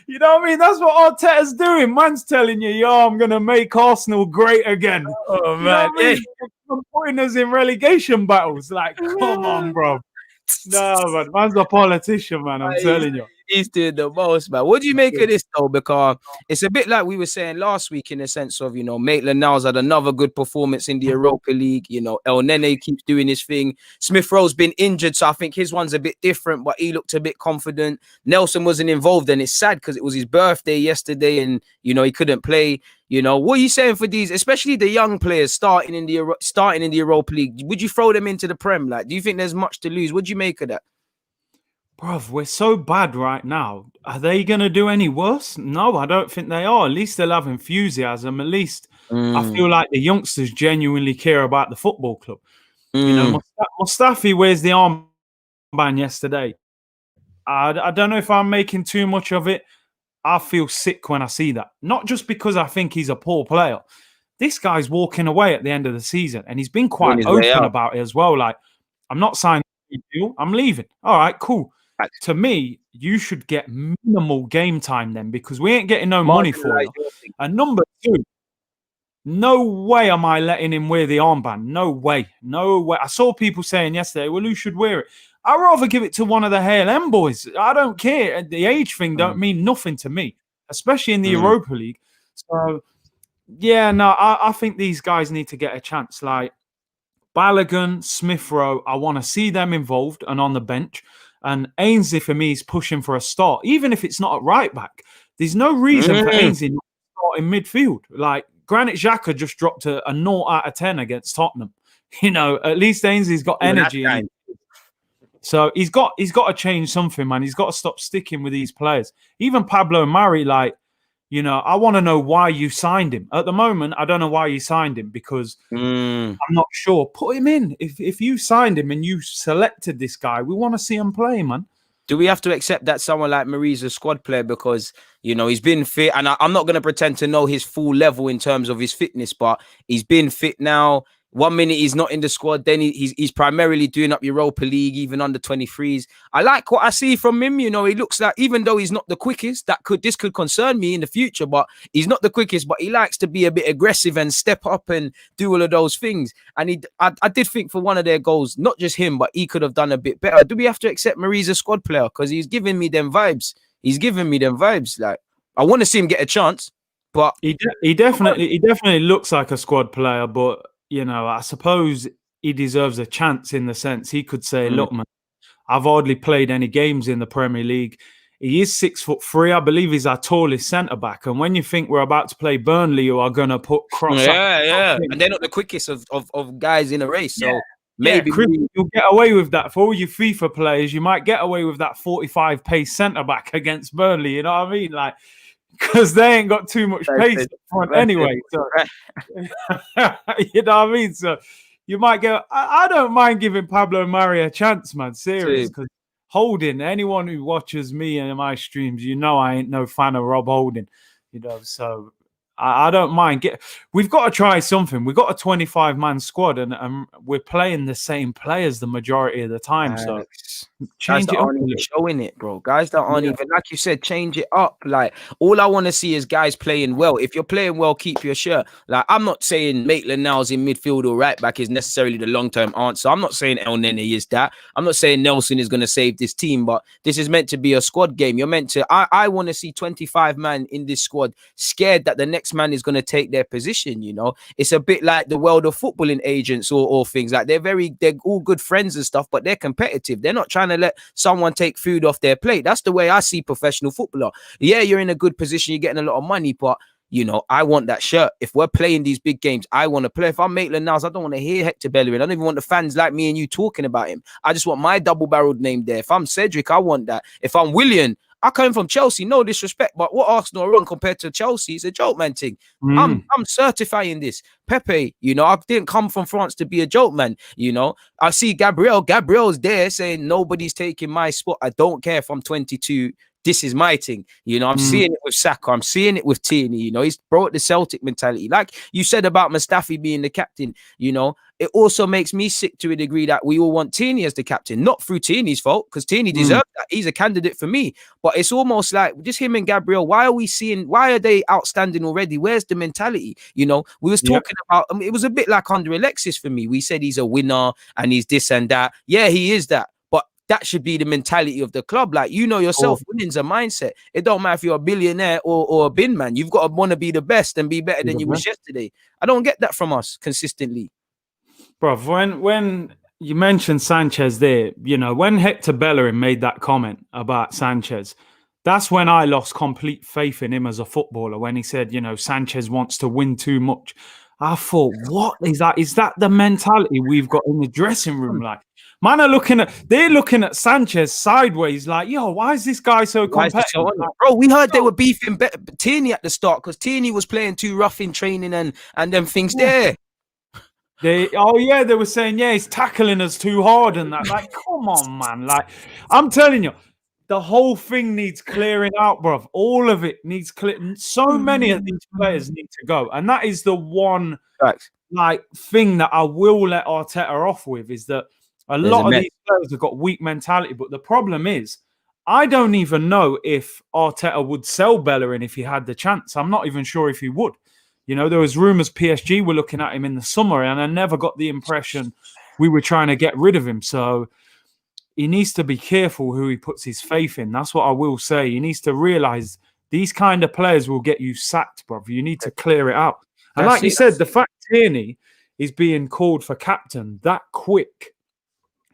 You know what I mean? That's what Arteta's doing. Man's telling you, yo, I'm going to make Arsenal great again. Oh, man. I'm putting us in relegation battles. Like, come on, bro. No, man. Man's a politician, man. I'm telling you. He's doing the most, man. What do you make of this, though? Because it's a bit like we were saying last week in the sense of, Maitland-Niles had another good performance in the Europa League. El Nene keeps doing his thing. Smith Rowe's been injured, so I think his one's a bit different, but he looked a bit confident. Nelson wasn't involved, and it's sad because it was his birthday yesterday and, he couldn't play. What are you saying for these, especially the young players starting in the Europa League? Would you throw them into the Prem? Like, do you think there's much to lose? What do you make of that? Bruv, we're so bad right now. Are they going to do any worse? No, I don't think they are. At least they'll have enthusiasm. At least I feel like the youngsters genuinely care about the football club. Mustafi wears the armband yesterday. I don't know if I'm making too much of it. I feel sick when I see that. Not just because I think he's a poor player. This guy's walking away at the end of the season, and he's been quite open about it as well. Like, I'm not signing a deal. I'm leaving. All right, cool. To me, you should get minimal game time then, because we ain't getting no money for it. And number two, no way am I letting him wear the armband. No way. No way. I saw people saying yesterday, well, who should wear it? I'd rather give it to one of the HLM boys. I don't care. The age thing don't mean nothing to me, especially in the Europa League. So, yeah, no, I think these guys need to get a chance. Like Balogun, Smith Rowe, I want to see them involved and on the bench. And Ainsley, for me, is pushing for a start, even if it's not at right back. There's no reason for Ainsley not to start in midfield. Like, Granit Xhaka just dropped a 0 out of 10 against Tottenham. At least Ainsley's got energy. So he's got to change something, man. He's got to stop sticking with these players. Even Pablo Mari, I want to know why you signed him. At the moment, I don't know why you signed him because I'm not sure. Put him in. If you signed him and you selected this guy, we want to see him play, man. Do we have to accept that someone like Marie's a squad player because, you know, he's been fit? And I'm not going to pretend to know his full level in terms of his fitness, but he's been fit now. 1 minute he's not in the squad, then he's primarily doing up Europa League, even under 23s. I like what I see from him. You know, he looks like, even though he's not the quickest, this could concern me in the future, but he's not the quickest, but he likes to be a bit aggressive and step up and do all of those things. And I did think for one of their goals, not just him, but he could have done a bit better. Do we have to accept Marie's a squad player? Because he's giving me them vibes. Like, I want to see him get a chance, but he definitely looks like a squad player, but you know, I suppose he deserves a chance in the sense he could say, look, man, I've hardly played any games in the Premier League. He is 6'3". I believe he's our tallest centre-back. And when you think we're about to play Burnley, who are going to put cross up. Yeah. And they're not the quickest of guys in a race. So maybe you'll get away with that. For all you FIFA players, you might get away with that 45 pace centre-back against Burnley. You know what I mean? Like, because they ain't got too much pace up front anyway. So, you know what I mean? So you might get... I don't mind giving Pablo Mari a chance, man. Serious. Because Holding, anyone who watches me and my streams, you know I ain't no fan of Rob Holding. You know, so... I don't mind. We've got to try something. We've got a 25-man squad, and we're playing the same players the majority of the time. So change it up. Showing it, bro. Guys that aren't even, like you said, change it up. Like, all I want to see is guys playing well. If you're playing well, keep your shirt. Like, I'm not saying Maitland-Niles in midfield or right back is necessarily the long-term answer. I'm not saying El Nene is that. I'm not saying Nelson is going to save this team, but this is meant to be a squad game. You're meant to. I want to see 25 man in this squad scared that the next man is going to take their position. You know, it's a bit like the world of footballing agents or things like they're all good friends and stuff, but they're competitive. They're not trying to let someone take food off their plate. That's the way I see professional footballer. Yeah, you're in a good position, you're getting a lot of money, but you know, I want that shirt. If we're playing these big games, I want to play. If I'm Maitland-Niles, I don't want to hear Hector Bellerin. I don't even want the fans like me and you talking about him. I just want my double-barreled name there. If I'm Cedric, I want that. If I'm Willian, I come from Chelsea, no disrespect, but what Arsenal are wrong compared to Chelsea is a joke man thing. I'm certifying this. Pepe, you know, I didn't come from France to be a joke man. You know, I see Gabriel's there saying nobody's taking my spot. I don't care if I'm 22. This is my thing. You know, I'm seeing it with Saka. I'm seeing it with Tierney. You know, he's brought the Celtic mentality. Like you said about Mustafi being the captain, you know, it also makes me sick to a degree that we all want Tierney as the captain, not through Tierney's fault, because Tierney deserves that. He's a candidate for me. But it's almost like just him and Gabriel. Why are they outstanding already? Where's the mentality? You know, we was talking about, it was a bit like under Alexis for me. We said he's a winner and he's this and that. Yeah, he is that. That should be the mentality of the club. Like, you know yourself, winning's a mindset. It don't matter if you're a billionaire or a bin man. You've got to want to be the best and be better than you was yesterday. I don't get that from us consistently. Bro, when you mentioned Sanchez there, you know, when Hector Bellerin made that comment about Sanchez, that's when I lost complete faith in him as a footballer. When he said, you know, Sanchez wants to win too much. I thought, what is that? Is that the mentality we've got in the dressing room? Like, man, they're looking at Sanchez sideways, like, yo, why is this guy so competitive? Bro, we heard they were beefing Tierney at the start because Tierney was playing too rough in training and them things there. They were saying, he's tackling us too hard and that. Like, come on, man. Like, I'm telling you, the whole thing needs clearing out, bro. All of it needs clearing. So many of these players need to go. And that is the one thing that I will let Arteta off with, is that a lot of these players have got weak mentality. But the problem is, I don't even know if Arteta would sell Bellerin if he had the chance. I'm not even sure if he would. You know, there was rumours PSG were looking at him in the summer, and I never got the impression we were trying to get rid of him. So he needs to be careful who he puts his faith in. That's what I will say. He needs to realise these kind of players will get you sacked, brother. You need to clear it out. And like you said, the fact Tierney is being called for captain that quick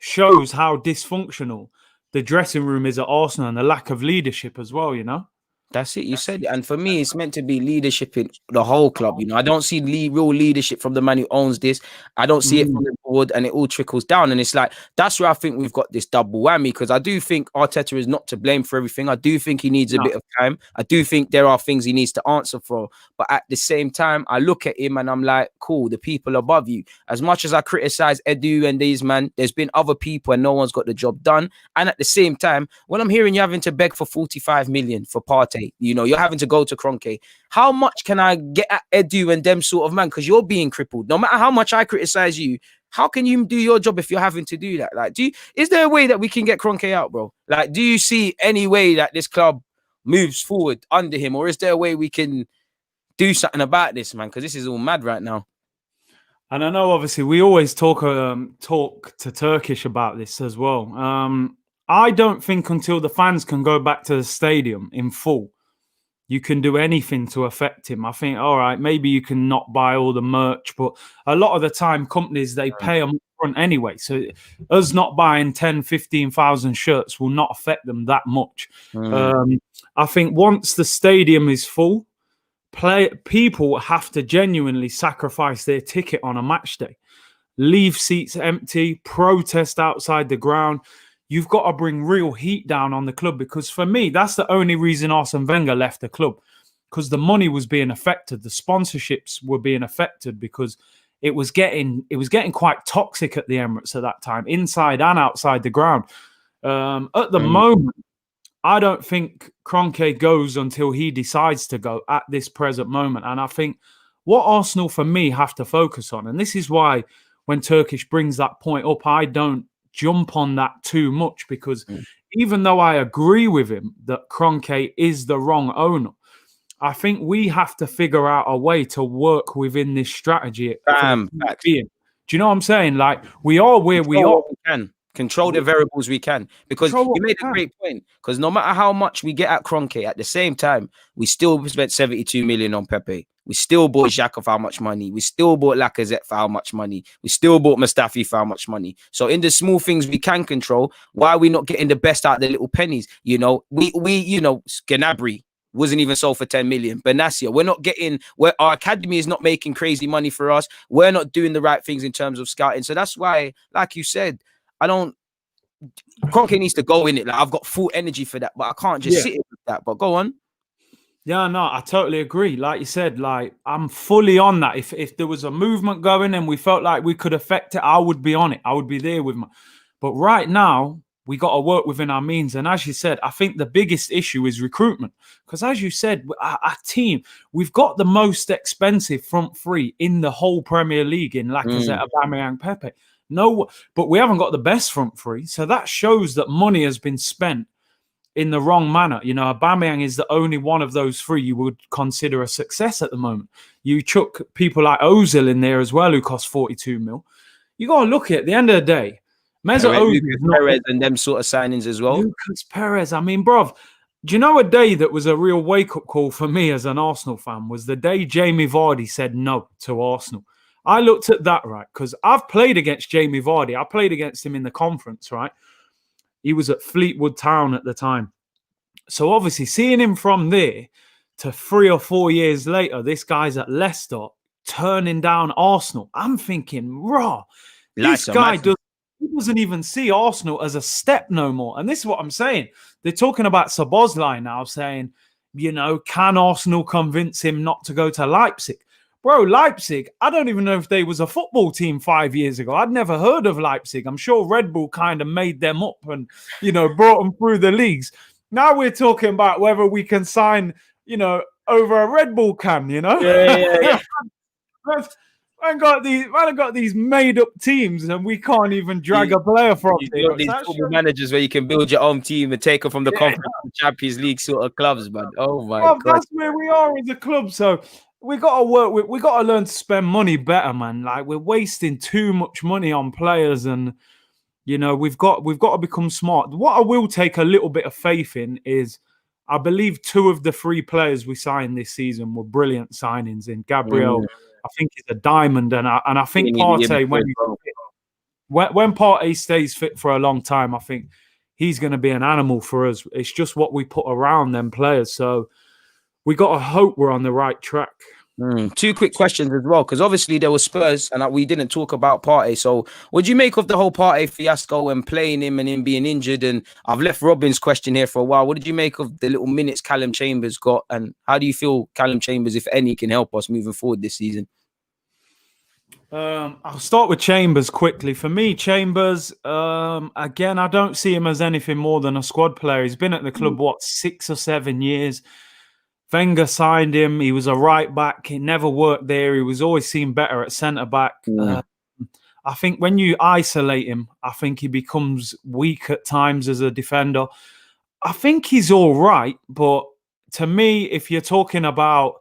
shows how dysfunctional the dressing room is at Arsenal and the lack of leadership as well, you know? That's it. You said it. And for me, it's meant to be leadership in the whole club. You know, I don't see real leadership from the man who owns this. I don't see it from the forward and it all trickles down. And it's like, that's where I think we've got this double whammy, because I do think Arteta is not to blame for everything. I do think he needs a bit of time. I do think there are things he needs to answer for. But at the same time, I look at him and I'm like, cool, the people above you. As much as I criticize Edu and these, man, there's been other people and no one's got the job done. And at the same time, when I'm hearing you having to beg for 45 million for Partey, you know, you're having to go to Kroenke. How much can I get at Edu and them sort of man? Because you're being crippled. No matter how much I criticize you, how can you do your job if you're having to do that? Like, is there a way that we can get Kroenke out, bro? Like, do you see any way that this club moves forward under him? Or is there a way we can do something about this, man? Because this is all mad right now. And I know, obviously, we always talk to Turkish about this as well. I don't think until the fans can go back to the stadium in full, you can do anything to affect him. I think, all right, maybe you can not buy all the merch, but a lot of the time companies, they pay them up front anyway. So us not buying 10, 15,000 shirts will not affect them that much. I think once the stadium is full, people have to genuinely sacrifice their ticket on a match day. Leave seats empty, protest outside the ground. You've got to bring real heat down on the club, because for me, that's the only reason Arsene Wenger left the club, because the money was being affected, the sponsorships were being affected, because it was getting quite toxic at the Emirates at that time, inside and outside the ground. At the moment, I don't think Kroenke goes until he decides to go at this present moment. And I think what Arsenal, for me, have to focus on, and this is why when Turkish brings that point up, I don't jump on that too much, because even though I agree with him that Kroenke is the wrong owner, I think we have to figure out a way to work within this strategy. Do you know what I'm saying? Like, we are where we are. We can control the variables we can, because you made a great point. Because no matter how much we get at Kroenke, at the same time, we still spent 72 million on Pepe. We still bought Xhaka for how much money? We still bought Lacazette for how much money? We still bought Mustafi for how much money? So in the small things we can control, why are we not getting the best out of the little pennies? You know, we Gnabry wasn't even sold for 10 million. Benatia, we're not getting, our academy is not making crazy money for us. We're not doing the right things in terms of scouting. So that's why, like you said, Kroenke needs to go in it. Like, I've got full energy for that, but I can't just sit with that. But go on. Yeah, no, I totally agree. Like you said, like, I'm fully on that. If there was a movement going and we felt like we could affect it, I would be on it. I would be there with But right now, we got to work within our means. And as you said, I think the biggest issue is recruitment. Because as you said, our team, we've got the most expensive front three in the whole Premier League in Lacazette, Aubameyang, Pepe. No, but we haven't got the best front three. So that shows that money has been spent in the wrong manner. You know, Aubameyang is the only one of those three you would consider a success at the moment. You chuck people like Ozil in there as well, who cost 42 mil. You got to look at the end of the day. Perez and them sort of signings as well. Lucas Perez. I mean, bruv, do you know a day that was a real wake-up call for me as an Arsenal fan was the day Jamie Vardy said no to Arsenal. I looked at that, right, because I've played against Jamie Vardy. I played against him in the conference, right? He was at Fleetwood Town at the time. So obviously seeing him from there to 3 or 4 years later, this guy's at Leicester turning down Arsenal. I'm thinking, raw, this guy doesn't even see Arsenal as a step no more. And this is what I'm saying. They're talking about Szoboszlai now, saying, you know, can Arsenal convince him not to go to Leipzig? Bro, Leipzig, I don't even know if they was a football team 5 years ago. I'd never heard of Leipzig. I'm sure Red Bull kind of made them up and, you know, brought them through the leagues. Now we're talking about whether we can sign, you know, over a Red Bull can, you know? Yeah. I got these made-up teams and we can't even drag a player from there. These football managers where you can build your own team and take them from the Conference Champions League sort of clubs, man. Oh, my God. That's where we are as a club, so... We got to learn to spend money better, man. Like, we're wasting too much money on players, and you know, we've got to become smart. What I will take a little bit of faith in is, I believe 2 of the 3 players we signed this season were brilliant signings. In Gabriel, I think he's a diamond, and I think Partey, when Partey stays fit for a long time, I think he's going to be an animal for us. It's just what we put around them players. So we got to hope we're on the right track. Two quick questions as well, because obviously there was Spurs and we didn't talk about Partey. So what do you make of the whole Partey fiasco and playing him and him being injured? And I've left Robin's question here for a while. What did you make of the little minutes Callum Chambers got? And how do you feel Callum Chambers, if any, can help us moving forward this season? I'll start with Chambers quickly. For me, Chambers, again, I don't see him as anything more than a squad player. He's been at the club, 6 or 7 years. Wenger signed him. He was a right back. He never worked there. He was always seen better at centre back. I think when you isolate him, I think he becomes weak at times as a defender. I think he's all right, but to me, if you're talking about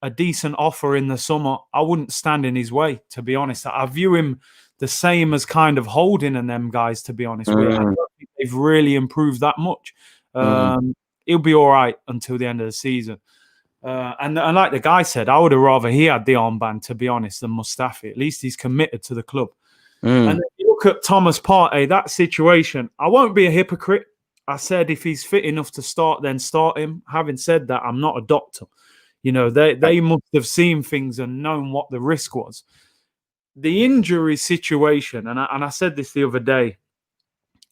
a decent offer in the summer, I wouldn't stand in his way, to be honest. I view him the same as kind of Holding and them guys, to be honest. I don't think they've really improved that much. He'll be all right until the end of the season. And like the guy said, I would have rather he had the armband, to be honest, than Mustafi. At least he's committed to the club. And then you look at Thomas Partey, that situation, I won't be a hypocrite. I said if he's fit enough to start, then start him. Having said that, I'm not a doctor. You know, they must have seen things and known what the risk was. The injury situation, and I said this the other day,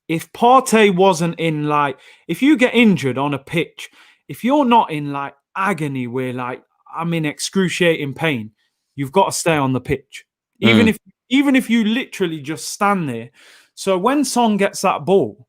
if Partey wasn't in, like, if you get injured on a pitch, if you're not in, like, agony where, like, I'm in excruciating pain, you've got to stay on the pitch. Even if you literally just stand there. So when Son gets that ball,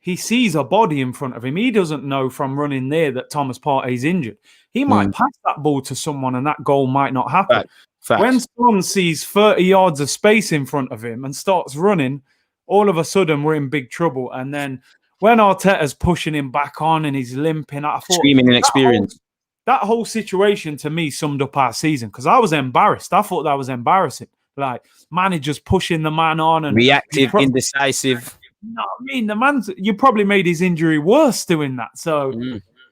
he sees a body in front of him. He doesn't know from running there that Thomas Partey's injured. He might pass that ball to someone and that goal might not happen. Facts. When Son sees 30 yards of space in front of him and starts running, all of a sudden we're in big trouble. And then when Arteta's pushing him back on and he's limping, I thought screaming inexperience. That whole situation to me summed up our season because I was embarrassed. I thought that was embarrassing. Like managers pushing the man on and reactive, indecisive. No, I mean you probably made his injury worse doing that. So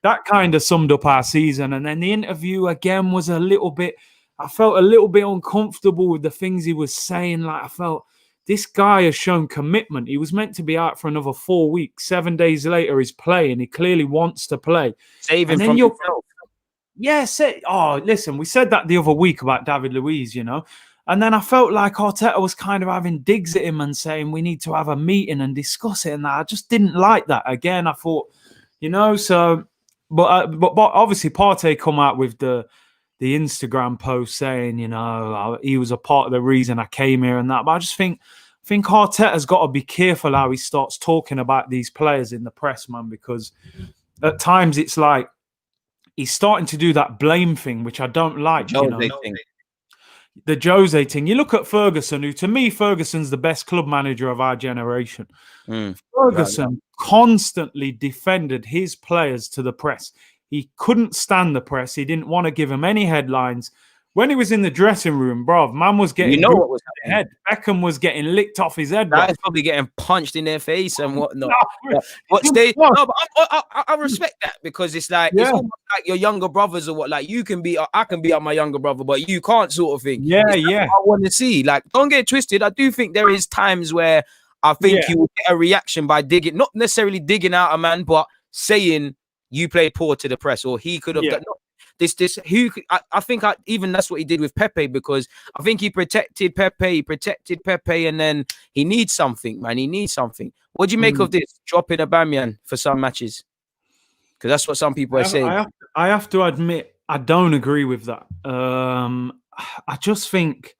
that kind of summed up our season. And then the interview again was a little bit. I felt a little bit uncomfortable with the things he was saying. Like I felt this guy has shown commitment. He was meant to be out for another 4 weeks. 7 days later, he's playing. He clearly wants to play. Saving from himself. Yes. Listen, we said that the other week about David Luiz, you know. And then I felt like Arteta was kind of having digs at him and saying we need to have a meeting and discuss it. And I just didn't like that. Again, I thought, you know, so... But obviously Partey come out with the Instagram post saying, you know, he was a part of the reason I came here and that. But I just think Arteta's got to be careful how he starts talking about these players in the press, man, because at times it's like he's starting to do that blame thing, which I don't like. You know? The Jose thing. You look at Ferguson, who to me, Ferguson's the best club manager of our generation. Ferguson constantly defended his players to the press. He couldn't stand the press. He didn't want to give them any headlines. When he was in the dressing room, bro, man was getting what was happening. Beckham was getting licked off his head. That is probably getting punched in their face and whatnot. I respect that because it's like it's almost like your younger brothers or what. Like you can be, I can be my younger brother, but you can't, sort of thing. Yeah. I want to see. Like, don't get it twisted. I do think there is times where I think you will get a reaction by digging, not necessarily digging out a man, but saying you played poor to the press, or he could have done. I think even that's what he did with Pepe, because I think he protected Pepe, and then he needs something, man. He needs something. What do you make of this dropping Aubameyang for some matches? Because that's what some people are saying. I have to admit, I don't agree with that. I just think,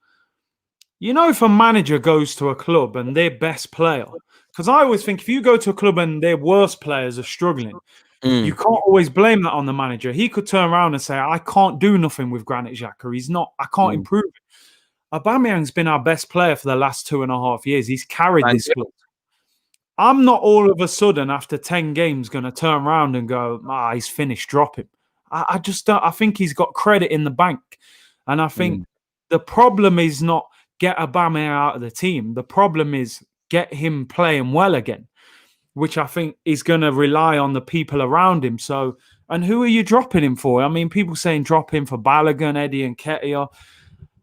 you know, if a manager goes to a club and their best player, because I always think if you go to a club and their worst players are struggling, you can't always blame that on the manager. He could turn around and say, I can't do nothing with Granit Xhaka. I can't improve it. Aubameyang's been our best player for the last 2.5 years. He's carried this club. I'm not all of a sudden after 10 games going to turn around and go, he's finished, drop him. I just don't. I think he's got credit in the bank. And I think the problem is not get Aubameyang out of the team. The problem is get him playing well again, which I think is going to rely on the people around him. So, and who are you dropping him for? I mean, people saying drop him for Balogun, Eddie and Nketiah.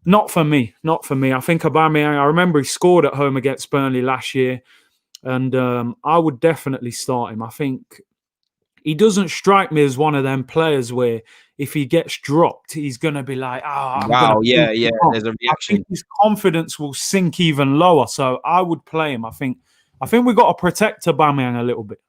Not for me. I think Aubameyang, I remember he scored at home against Burnley last year, and I would definitely start him. I think he doesn't strike me as one of them players where if he gets dropped, he's going to be like, I'm going Wow, to. yeah. There's a I reaction. think his confidence will sink even lower. So I would play him. I think we've got to protect Aubameyang a little bit.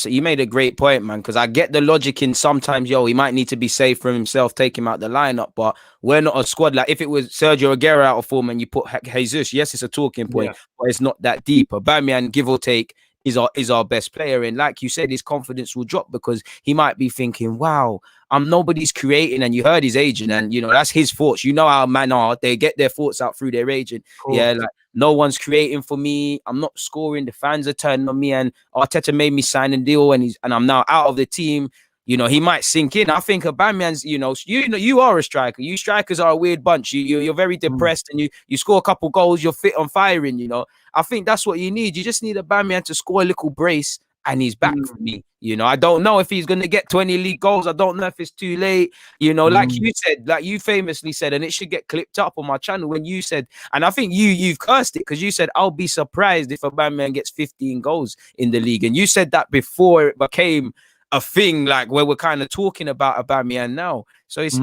You made a great point, man, because I get the logic in sometimes, he might need to be safe from himself, take him out the lineup, but we're not a squad. Like if it was Sergio Aguero out of form and you put Jesus, yes, it's a talking point, but it's not that deep. Aubameyang, give or take, is our best player. And like you said, his confidence will drop because he might be thinking, wow, nobody's creating. And you heard his agent, and that's his thoughts. You know how men are, they get their thoughts out through their agent. Cool. Yeah, like no one's creating for me. I'm not scoring. The fans are turning on me, and Arteta made me sign a deal, and I'm now out of the team. He might sink in. I think Aubameyang's, you are a striker. You strikers are a weird bunch. You're very depressed, and you score a couple goals, you're fit on firing, I think that's what you need. You just need Aubameyang to score a little brace, and he's back for me. I don't know if he's going to get 20 league goals. I don't know if it's too late. Like you said, like you famously said, and it should get clipped up on my channel when you said, and I think you've cursed it because you said, I'll be surprised if Aubameyang gets 15 goals in the league. And you said that before it became a thing, like where we're kind of talking about Aubameyang now. So it's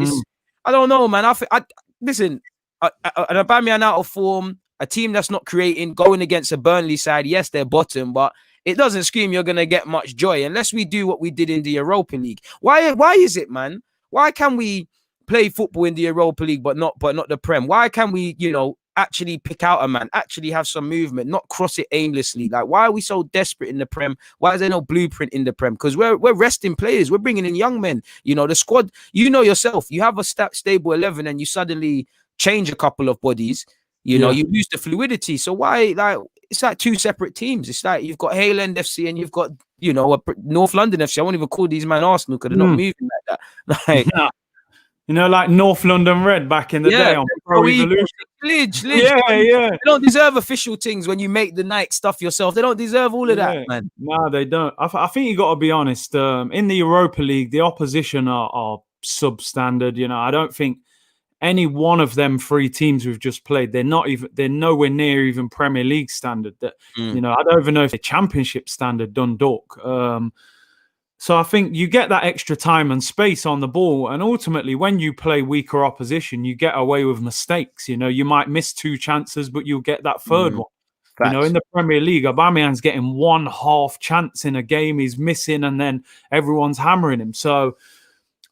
I don't know, man. Listen, an Aubameyang out of form, a team that's not creating, going against a Burnley side. Yes, they're bottom, but it doesn't scream you're going to get much joy unless we do what we did in the Europa League. Why is it, man? Why can we play football in the Europa League but not the Prem? Why can we, actually pick out a man, actually have some movement, not cross it aimlessly? Like, why are we so desperate in the Prem? Why is there no blueprint in the Prem? Because we're resting players. We're bringing in young men. The squad, yourself, you have a stable 11 and you suddenly change a couple of bodies. You lose the fluidity. So why, like, it's like two separate teams. It's like you've got Hayland FC and you've got, North London FC. I won't even call these men Arsenal because they're not moving like that. Like, like North London Red back in the day on Pro Evolution. Yeah. They don't deserve official things when you make the Nike stuff yourself. They don't deserve all of that, man. No, they don't. I think you got to be honest. In the Europa League, the opposition are substandard. I don't think any one of them three teams we've just played, they're nowhere near even Premier League standard. That I don't even know if they're Championship standard, Dundalk. So I think you get that extra time and space on the ball, and ultimately, when you play weaker opposition, you get away with mistakes. You might miss two chances, but you'll get that third one. Facts. In the Premier League, Aubameyang's getting 1/2 chance in a game, he's missing, and then everyone's hammering him. So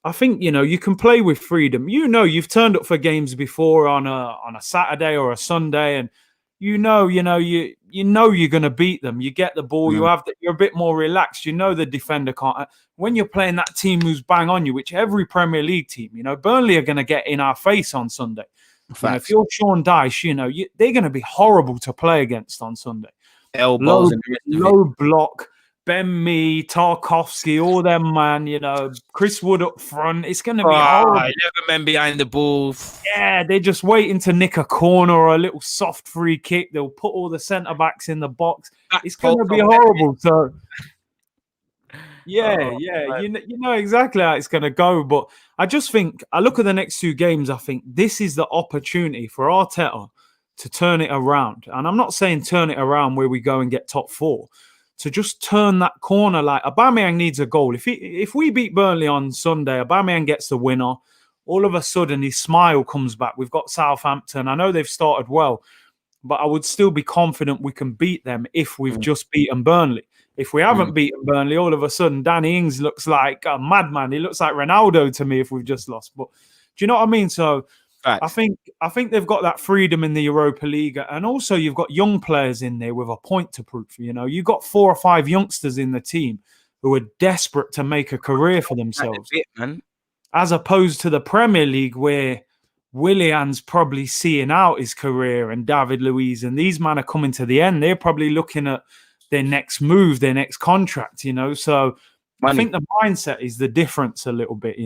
I think you can play with freedom. You've turned up for games before on a Saturday or a Sunday, and you're going to beat them. You get the ball, you're a bit more relaxed. The defender can't. When you're playing that team who's bang on you, which every Premier League team, Burnley are going to get in our face on Sunday. If you're Sean Dyche, they're going to be horrible to play against on Sunday. Elbows, low block. Ben Mee, Tarkowski, all them, man, Chris Wood up front. It's going to be horrible. 11 men behind the ball. Yeah, they're just waiting to nick a corner or a little soft free kick. They'll put all the centre-backs in the box. It's going to be horrible. So, you know exactly how it's going to go. But I just think, I look at the next two games, I think this is the opportunity for Arteta to turn it around. And I'm not saying turn it around where we go and get top 4. To just turn that corner. Like, Aubameyang needs a goal. If we beat Burnley on Sunday, Aubameyang gets the winner. All of a sudden, his smile comes back. We've got Southampton. I know they've started well, but I would still be confident we can beat them if we've just beaten Burnley. If we haven't beaten Burnley, all of a sudden, Danny Ings looks like a madman. He looks like Ronaldo to me if we've just lost. But do you know what I mean? So I think they've got that freedom in the Europa League, and also you've got young players in there with a point to prove. You've got 4 or 5 youngsters in the team who are desperate to make a career for themselves, as opposed to the Premier League where Willian's probably seeing out his career and David Luiz and these men are coming to the end. They're probably looking at their next move, their next contract. So I think the mindset is the difference a little bit.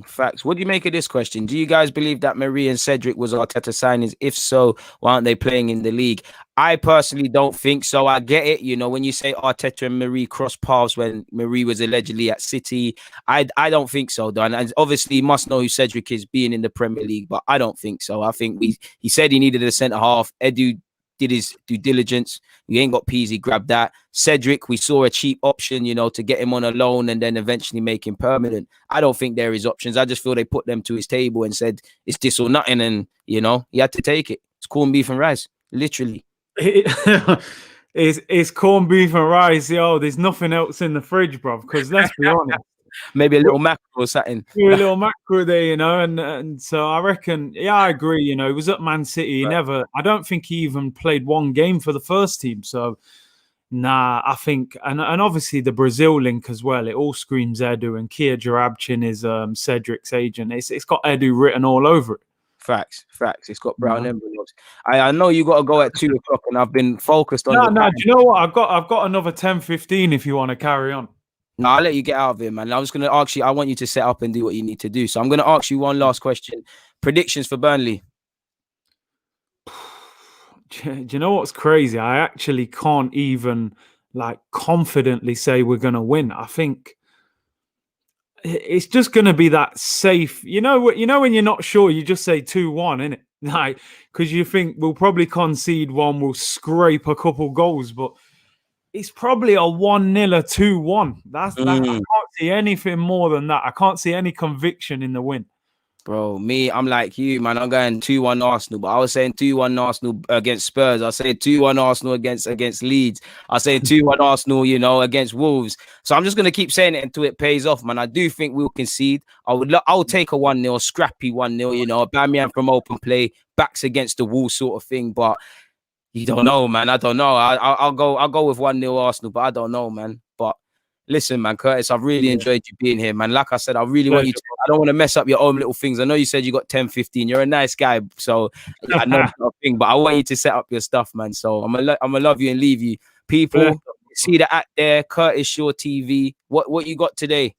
Facts. What do you make of this question? Do you guys believe that Marie and Cedric was Arteta signings? If so, why aren't they playing in the league? I personally don't think so. I get it. When you say Arteta and Marie crossed paths when Marie was allegedly at City, I don't think so, Don. And obviously, he must know who Cedric is being in the Premier League, but I don't think so. I think he said he needed a centre half. Edu did his due diligence. We ain't got Peasy, grabbed that. Cedric, we saw a cheap option, to get him on a loan and then eventually make him permanent. I don't think there is options. I just feel they put them to his table and said, it's this or nothing. And, he had to take it. It's corned beef and rice, literally. It's corned beef and rice. There's nothing else in the fridge, bro. Because let's be honest. Maybe a little mackerel or something. A little mackerel there, and so I reckon, I agree. He was at Man City. I don't think he even played one game for the first team. So, I think, and obviously the Brazil link as well. It all screams Edu, and Kia Jarabchin is Cedric's agent. It's got Edu written all over it. Facts. It's got brown envelopes. I know you got to go at 2:00, and I've been focused on. No. Do you know what? I've got another 10-15 if you want to carry on. No, I'll let you get out of it, man. I was going to ask you, I want you to set up and do what you need to do. So I'm going to ask you one last question. Predictions for Burnley? Do you know what's crazy? I actually can't even confidently say we're going to win. I think it's just going to be that safe. When you're not sure, you just say 2-1, innit? Because you think we'll probably concede one, we'll scrape a couple goals, but it's probably a 1-0 or 2-1. I can't see anything more than that. I can't see any conviction in the win. Bro, I'm like you, man. I'm going 2-1 Arsenal, but I was saying 2-1 Arsenal against Spurs. I said 2-1 Arsenal against Leeds. I said 2-1 Arsenal, against Wolves. So I'm just going to keep saying it until it pays off, man. I do think we'll concede. I'll take a 1-0, scrappy 1-0, Aubameyang from open play, backs against the wall sort of thing, but you don't know, man. I don't know. I'll go with 1-0 Arsenal, but I don't know, man. But listen, man, Curtis, I've really enjoyed you being here, man. Like I said, I really want you to. I don't want to mess up your own little things. I know you said you got 10-15. You're a nice guy, so I know it's not a thing. But I want you to set up your stuff, man. So I'm gonna love you and leave you. People, see the act there, Curtis Shaw TV. What you got today?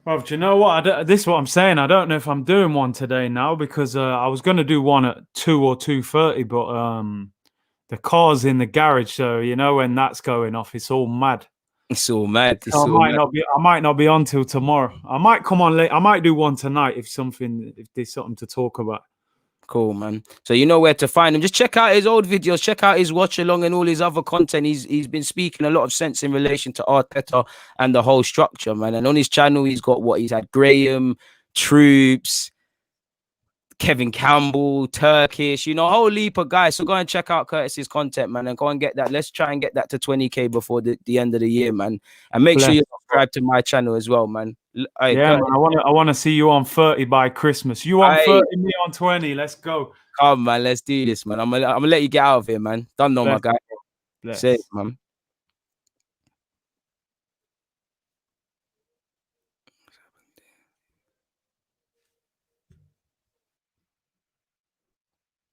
Well, do you know what? This is what I'm saying. I don't know if I'm doing one today now because I was going to do one at 2 or 2:30, but the car's in the garage, so when that's going off, it's all mad. It's all mad. I might not be on till tomorrow. I might come on late. I might do one tonight if there's something to talk about. Cool, man. So you know where to find him. Just check out his old videos, check out his watch along and all his other content. He's been speaking a lot of sense in relation to Arteta and the whole structure, man. And on his channel, he's got he's had Graham, Troops, Kevin Campbell, Turkish, a whole heap of guys. So go and check out Curtis's content, man, and go and get that. Let's try and get that to 20K before the end of the year, man. And make sure you subscribe to my channel as well, man. Right, man, I want to see you on 30 by Christmas. You on 30, me on 20. Let's go. Come, man, let's do this, man. I'm gonna let you get out of here, man. Don't know, my guy. Say it, man.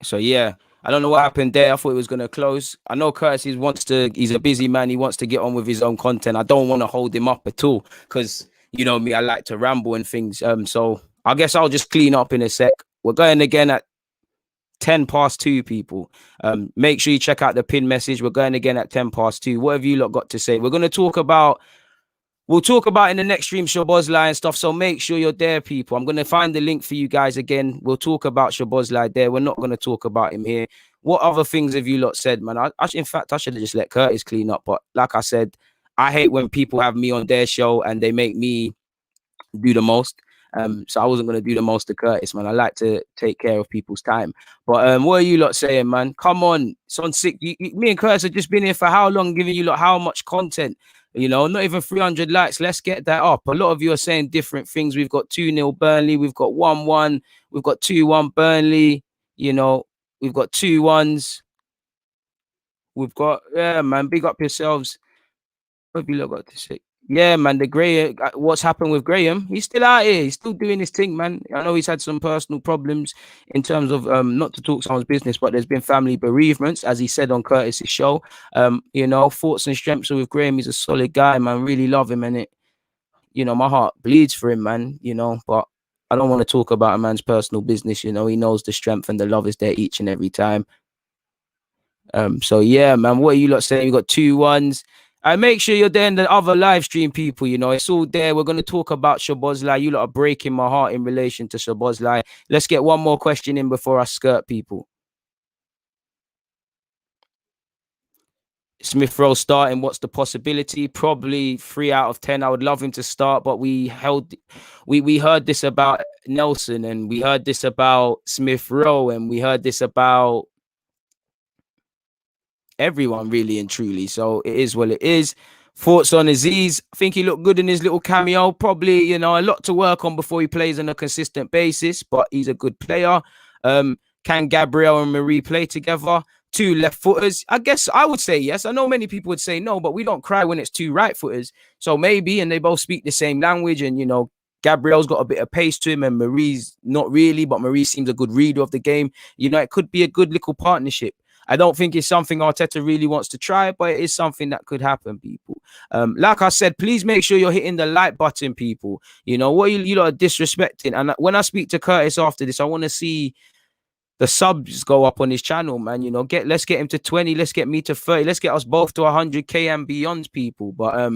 So yeah, I don't know what happened there. I thought it was gonna close. I know Curtis he's a busy man. He wants to get on with his own content. I don't want to hold him up at all because you know me, I like to ramble and things. So I guess I'll just clean up in a sec. We're going again at 2:10, people. Make sure you check out the pin message. We're going again at 2:10. What have you lot got to say? We'll talk about in the next stream Szoboszlai and stuff. So make sure you're there, people. I'm going to find the link for you guys again. We'll talk about Szoboszlai there. We're not going to talk about him here. What other things have you lot said, man? In fact, I should have just let Curtis clean up. But like I said, I hate when people have me on their show and they make me do the most. So I wasn't going to do the most to Curtis, man. I like to take care of people's time. But what are you lot saying, man? Come on. It's on sick. Me and Curtis have just been here for how long, giving you lot how much content? Not even 300 likes. Let's get that up. A lot of you are saying different things. We've got 2-0 Burnley. We've got 1-1. We've got 2-1 Burnley. We've got 2-1s. We've got, man, big up yourselves. What have you lot got to say? Yeah, man, what's happened with Graham? He's still out here. He's still doing his thing, man. I know he's had some personal problems in terms of not to talk someone's business, but there's been family bereavements, as he said on Curtis's show. Thoughts and strengths with Graham. He's a solid guy, man. Really love him, and my heart bleeds for him, man. But I don't want to talk about a man's personal business. He knows the strength and the love is there each and every time. So yeah, man. What are you lot saying? You got 2-1s. And make sure you're there in the other live stream, people. It's all there. We're going to talk about Szoboszlai. You lot are breaking my heart in relation to Szoboszlai. Let's get one more question in before I skirt, people. Smith Rowe starting, what's the possibility? Probably 3 out of 10. I would love him to start, but we heard this about Nelson, and we heard this about Smith Rowe, and we heard this about everyone, really and truly. So it is what it is. Thoughts on Aziz? I think he looked good in his little cameo. Probably, you know, a lot to work on before he plays on a consistent basis, but he's a good player. Can Gabriel and Marie play together? 2 left footers? I guess I would say yes. I know many people would say no, but we don't cry when it's 2 right footers. So maybe, and they both speak the same language, and, you know, Gabriel's got a bit of pace to him, and Marie's not really, but Marie seems a good reader of the game. You know, it could be a good little partnership. I don't think it's something Arteta really wants to try, but it is something that could happen, people. Like I said, please make sure you're hitting the like button, people. You know, what you lot are disrespecting. And when I speak to Curtis after this, I want to see the subs go up on his channel, man. You know, let's get him to 20. Let's get me to 30. Let's get us both to 100K and beyond, people. But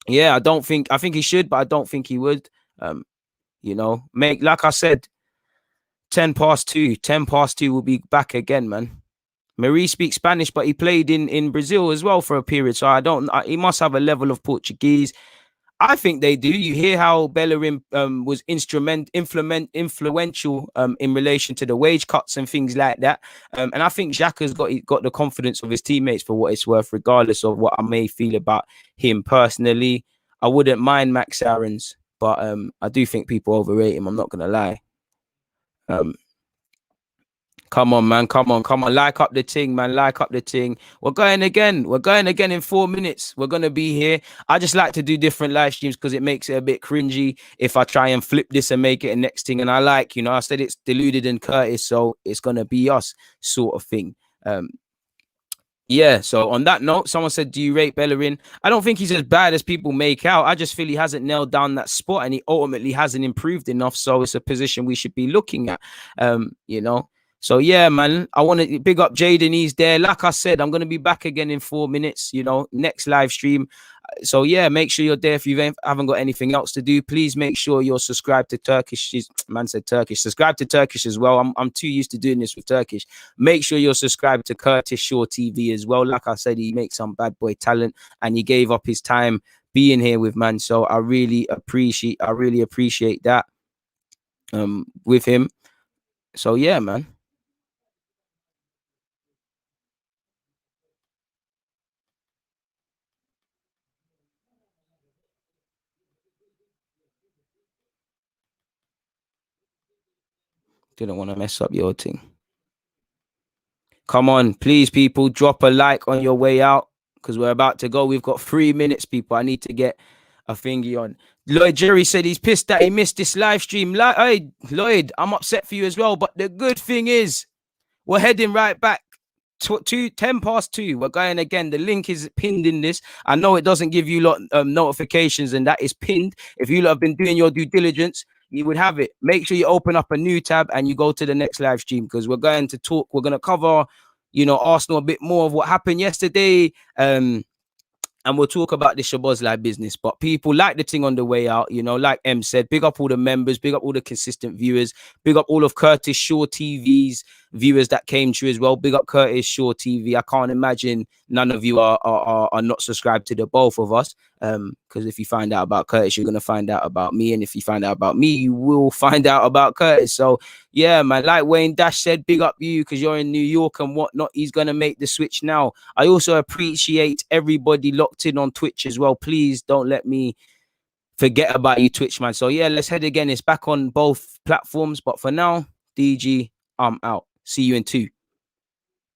yeah, I think he should, but I don't think he would. You know, like I said, 10 past 2 will be back again, man. Marie speaks Spanish, but he played in Brazil as well for a period. So he must have a level of Portuguese. I think they do. You hear how Bellerin was influential in relation to the wage cuts and things like that. And I think Xhaka's got the confidence of his teammates for what it's worth, regardless of what I may feel about him personally. I wouldn't mind Max Aarons, but I do think people overrate him. I'm not going to lie. Come on, man. Come on. Like up the ting, man. Like up the ting. We're going again in 4 minutes. We're going to be here. I just like to do different live streams because it makes it a bit cringy if I try and flip this and make it a next thing. And I like, you know, I said it's Deluded and Curtis, so it's going to be us sort of thing. Yeah, so on that note, someone said, do you rate Bellerin? I don't think he's as bad as people make out. I just feel he hasn't nailed down that spot, and he ultimately hasn't improved enough. So it's a position we should be looking at, you know. So yeah, man, I want to big up Jaden. He's there. Like I said, I'm going to be back again in 4 minutes, you know, next live stream. So yeah, make sure you're there. If you haven't got anything else to do, please make sure you're subscribed to Turkish. Man said Turkish. Subscribe to Turkish as well. I'm too used to doing this with Turkish. Make sure you're subscribed to Curtis Shaw TV as well. Like I said, he makes some bad boy talent, and he gave up his time being here with man. So I really appreciate that with him. So yeah, man. Didn't want to mess up your thing. Come on, please, people, drop a like on your way out because we're about to go. We've got 3 minutes, people. I need to get a thingy on. Lloyd Jerry said he's pissed that he missed this live stream. Hey, Lloyd, I'm upset for you as well. But the good thing is we're heading right back. 10 past 2. We're going again. The link is pinned in this. I know it doesn't give you lot notifications, and that is pinned. If you lot have been doing your due diligence, you would have it. Make sure you open up a new tab and you go to the next live stream because we're going to talk. We're going to cover, you know, Arsenal a bit more of what happened yesterday. And we'll talk about the Shabazz business. But people, like the thing on the way out, you know, like M said, big up all the members, big up all the consistent viewers, big up all of Curtis Shaw TV's viewers that came through as well. Big up Curtis Shaw TV. I can't imagine none of you are not subscribed to the both of us. Because if you find out about Curtis, you're going to find out about me. And if you find out about me, you will find out about Curtis. So, yeah, man, like Wayne Dash said, big up you because you're in New York and whatnot. He's going to make the switch now. I also appreciate everybody locked in on Twitch as well. Please don't let me forget about you, Twitch, man. So, yeah, let's head again. It's back on both platforms. But for now, DG, I'm out. See you in 2.